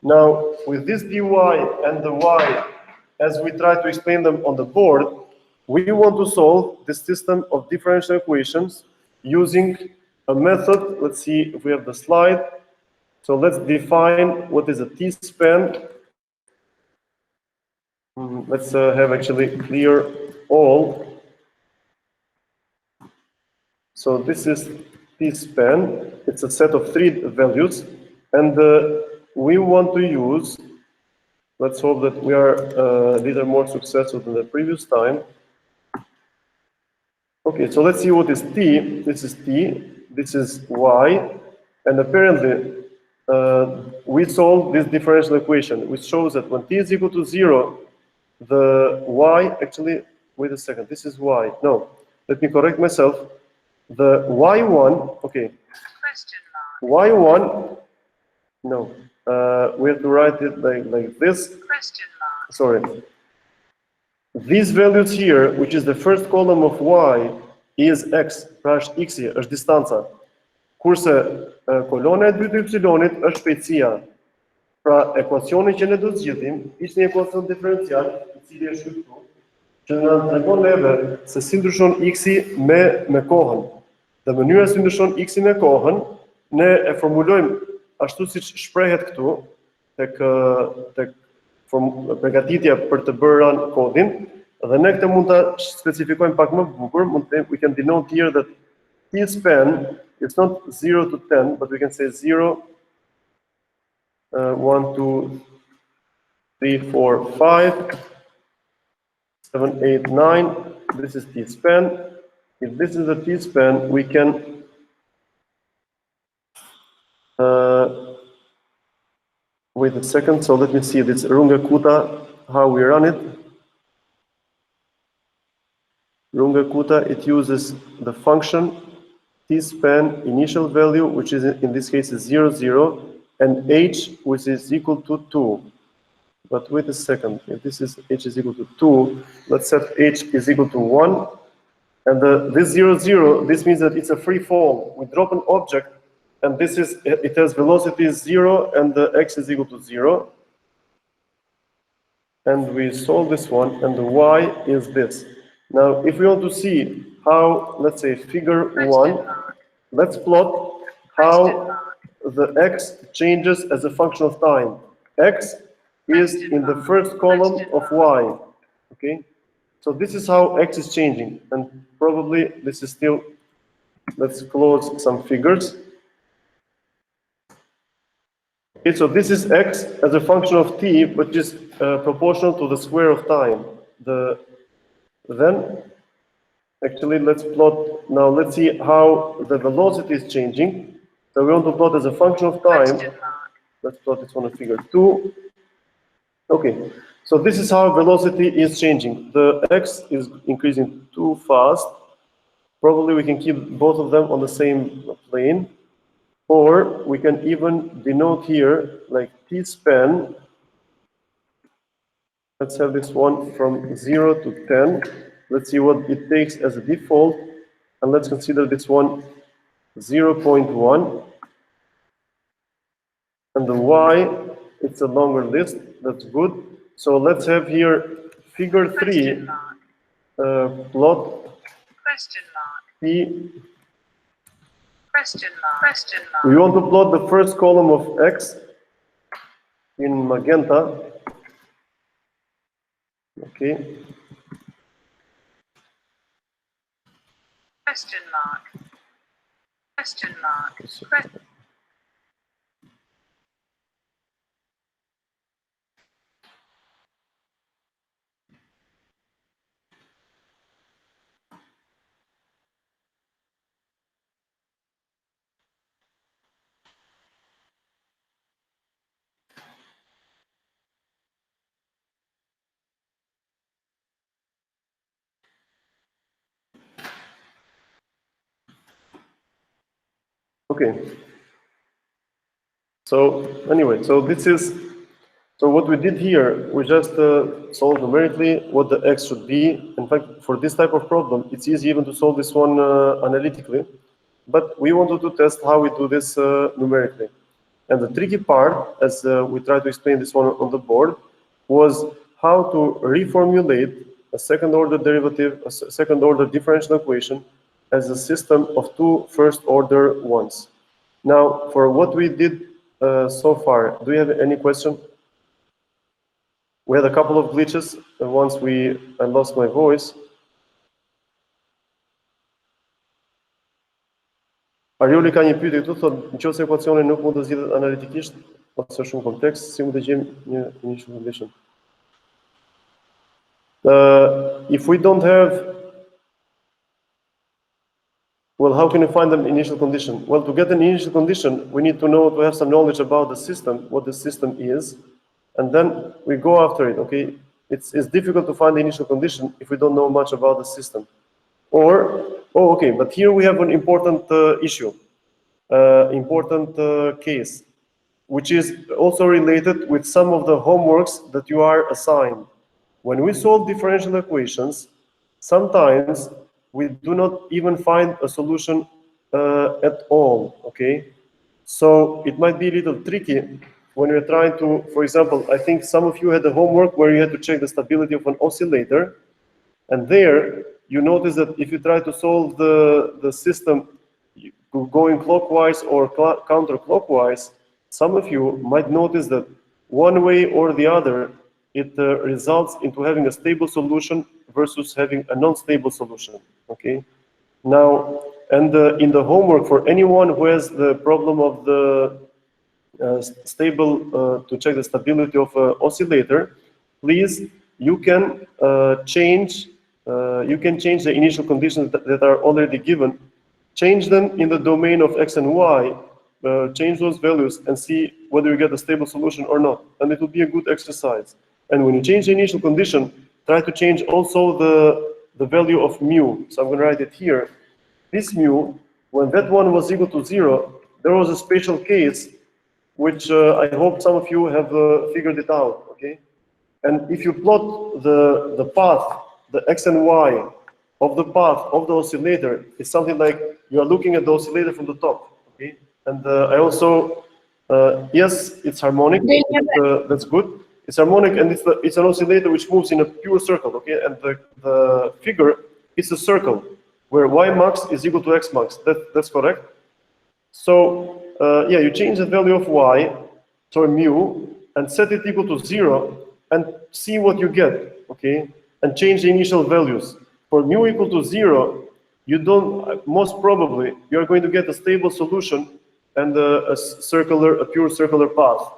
Now, with this dy and the y, as we try to explain them on the board, we want to solve the system of differential equations using a method. Let's see if we have the slide. So let's define what is a t-span. Let's have actually clear all. So this is t-span. It's a set of 3 values. And we want to use, let's hope that we are a little more successful than the previous time. Okay, so let's see what is t. This is t, this is y, and apparently we solve this differential equation, which shows that when t is equal to 0, the y, actually, wait a second, this is y. No, let me correct myself. The y1, okay, y1, no, we have to write it like this. Sorry. These values here, which is the first column of y, is x, pra është x, është distanca. Kurse kolona e dytë e y-it është shpejtësia. Pra ekuacioni që ne do të zgjidhim ishte një ekuacion diferencial, i cili është këtu, që na tregon neve se si ndryshon x-i me kohën. Dhe mënyra si ndryshon x-i me kohën, ne e formulojmë ashtu siç shprehet këtu, tek përgatitja për të bërë run kodin, dhe ne këtë mund ta specifikojmë pak më bukur. We can denote here that t-span is not 0 to 10, but we can say 0, 1, 2, 3, 4, 5, 7, 8, 9. This is t-span. If this is the t-span, we can wait a second, so let me see this Runge Kuta, how we run it. Runge Kuta, it uses the function t-span initial value, which is in this case is 0, 0, and h, which is equal to 2. But wait a second, if this is h is equal to 2, let's set h is equal to 1. And this 0, 0, this means that it's a free fall. We drop an object, and this is, it has velocity 0, and the x is equal to 0. And we solve this one, and the y is this. Now, if we want to see how, let's say, figure 1, let's plot how the x changes as a function of time. X is in the first column of y, okay? So this is how x is changing, and probably this is still, let's close some figures. Okay, so this is x as a function of t, which is proportional to the square of time. Then, actually, let's plot, now let's see how the velocity is changing. So we want to plot as a function of time. Let's plot this one on figure 2. Okay, so this is how velocity is changing. The x is increasing too fast. Probably we can keep both of them on the same plane. Or we can even denote here, like t-span. Let's have this one from 0 to 10. Let's see what it takes as a default. And let's consider this one 0.1. And the y, it's a longer list. That's good. So let's have here figure 3, plot t. We want to plot the first column of x in magenta. Okay. Question mark. Okay. So anyway, so what we did here, we just solved numerically what the x should be. In fact, for this type of problem, it's easy even to solve this one analytically. But we wanted to test how we do this numerically. And the tricky part, as we try to explain this one on the board, was how to reformulate a second-order derivative, a second-order differential equation as a system of two first-order ones. Now, for what we did so far, do you have any question? We had a couple of glitches once I lost my voice. Arioli ka një pyetje këtu, thotë nëse ekuacioni nuk mund të zgjidhet analitikisht ose shumë kompleks, si mund të gjejmë një initial condition? If we don't have, well, how can you find an initial condition? Well, to get an initial condition, we need to have some knowledge about the system, what the system is, and then we go after it, okay? It's difficult to find the initial condition if we don't know much about the system. Or, oh, okay, but here we have an important issue, important case, which is also related with some of the homeworks that you are assigned. When we solve differential equations, sometimes we do not even find a solution at all, okay? So it might be a little tricky when you're trying to, for example, I think some of you had the homework where you had to check the stability of an oscillator, and there you notice that if you try to solve the system going clockwise or counterclockwise, some of you might notice that one way or the other, it results into having a stable solution versus having a non-stable solution, okay? Now, and in the homework, for anyone who has the problem of the to check the stability of an oscillator, please, you can change the initial conditions that are already given, change them in the domain of x and y, change those values and see whether you get a stable solution or not. And it will be a good exercise. And when you change the initial condition, try to change also the value of mu. So I'm going to write it here. This mu, when that one was equal to 0, there was a special case which I hope some of you have figured it out, okay? And if you plot the path, the x and y of the path of the oscillator, it's something like you are looking at the oscillator from the top, okay? And I also, yes, it's harmonic, that's good. It's harmonic and it's an oscillator which moves in a pure circle, okay? And the figure is a circle where y max is equal to x max, that's correct? So, yeah, you change the value of y, so mu, and set it equal to 0, and see what you get, okay? And change the initial values. For mu equal to 0, you don't, most probably, you're going to get a stable solution and a pure circular path.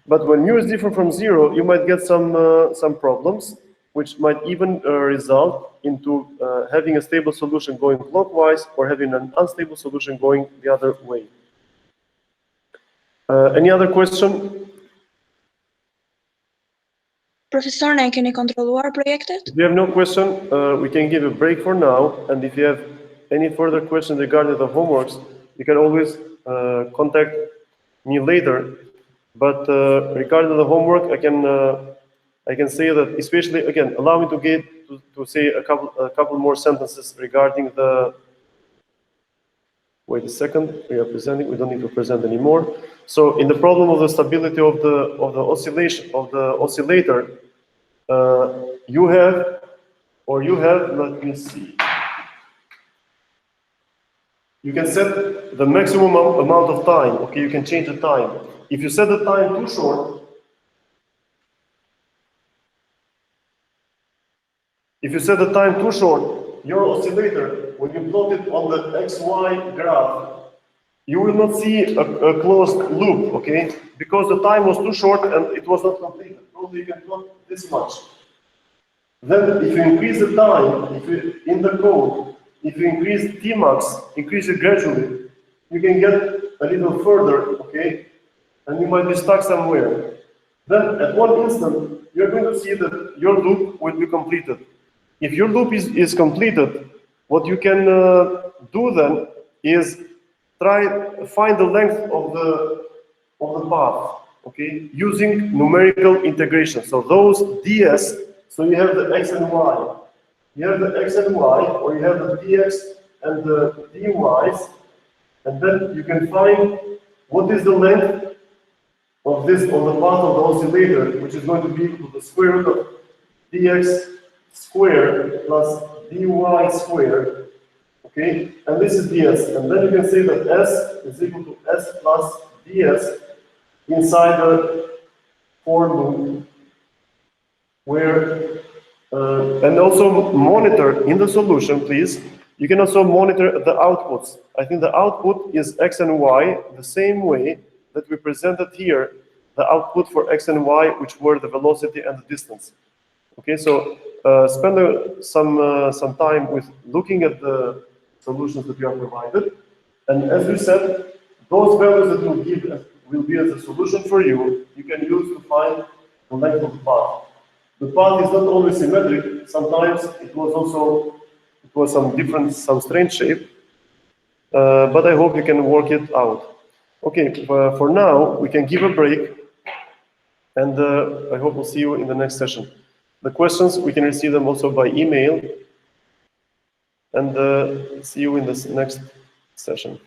But when mu is different from 0, you might get some problems, which might even result into having a stable solution going clockwise or having an unstable solution going the other way. Any other question? Professor, ne keni kontrolluar projektet? If you have no question, we can give a break for now. And if you have any further questions regarding the homeworks, you can always contact me later. But regarding the homework, I can say that, especially again, allow me to say a couple more sentences regarding the. Wait a second, we are presenting. We don't need to present anymore. So, in the problem of the stability of the oscillator, you have. Let me see. You can set the maximum amount of time. Okay, you can change the time. If you set the time too short, your oscillator, when you plot it on the XY graph, you will not see a closed loop, okay? Because the time was too short and it was not completed. Probably you can plot this much. Then if you increase the time, in the code, if you increase Tmax, increase it gradually, you can get a little further, okay? And you might be stuck somewhere. Then at one instant, you're going to see that your loop will be completed. If your loop is completed, what you can do then is find the length of the path, okay, using numerical integration. So those ds, so you have the x and y. You have the x and y, or you have the dx and the dy's, and then you can find what is the length of the path of the oscillator, which is going to be equal to the square root of dx squared plus dy squared. Okay, and this is ds, and then you can say that s is equal to s plus ds inside the for loop, where and also monitor in the solution, please. You can also monitor the outputs. I think the output is x and y the same way that we presented here, the output for x and y, which were the velocity and the distance. Okay, so spend some time with looking at the solutions that you are provided, and as we said, those values that will be as a solution for you, you can use to find the length of the path. The path is not always symmetric. Sometimes it was some strange shape, but I hope you can work it out. Okay, for now we can give a break, and I hope we'll see you in the next session. The questions, we can receive them also by email, and see you in this next session.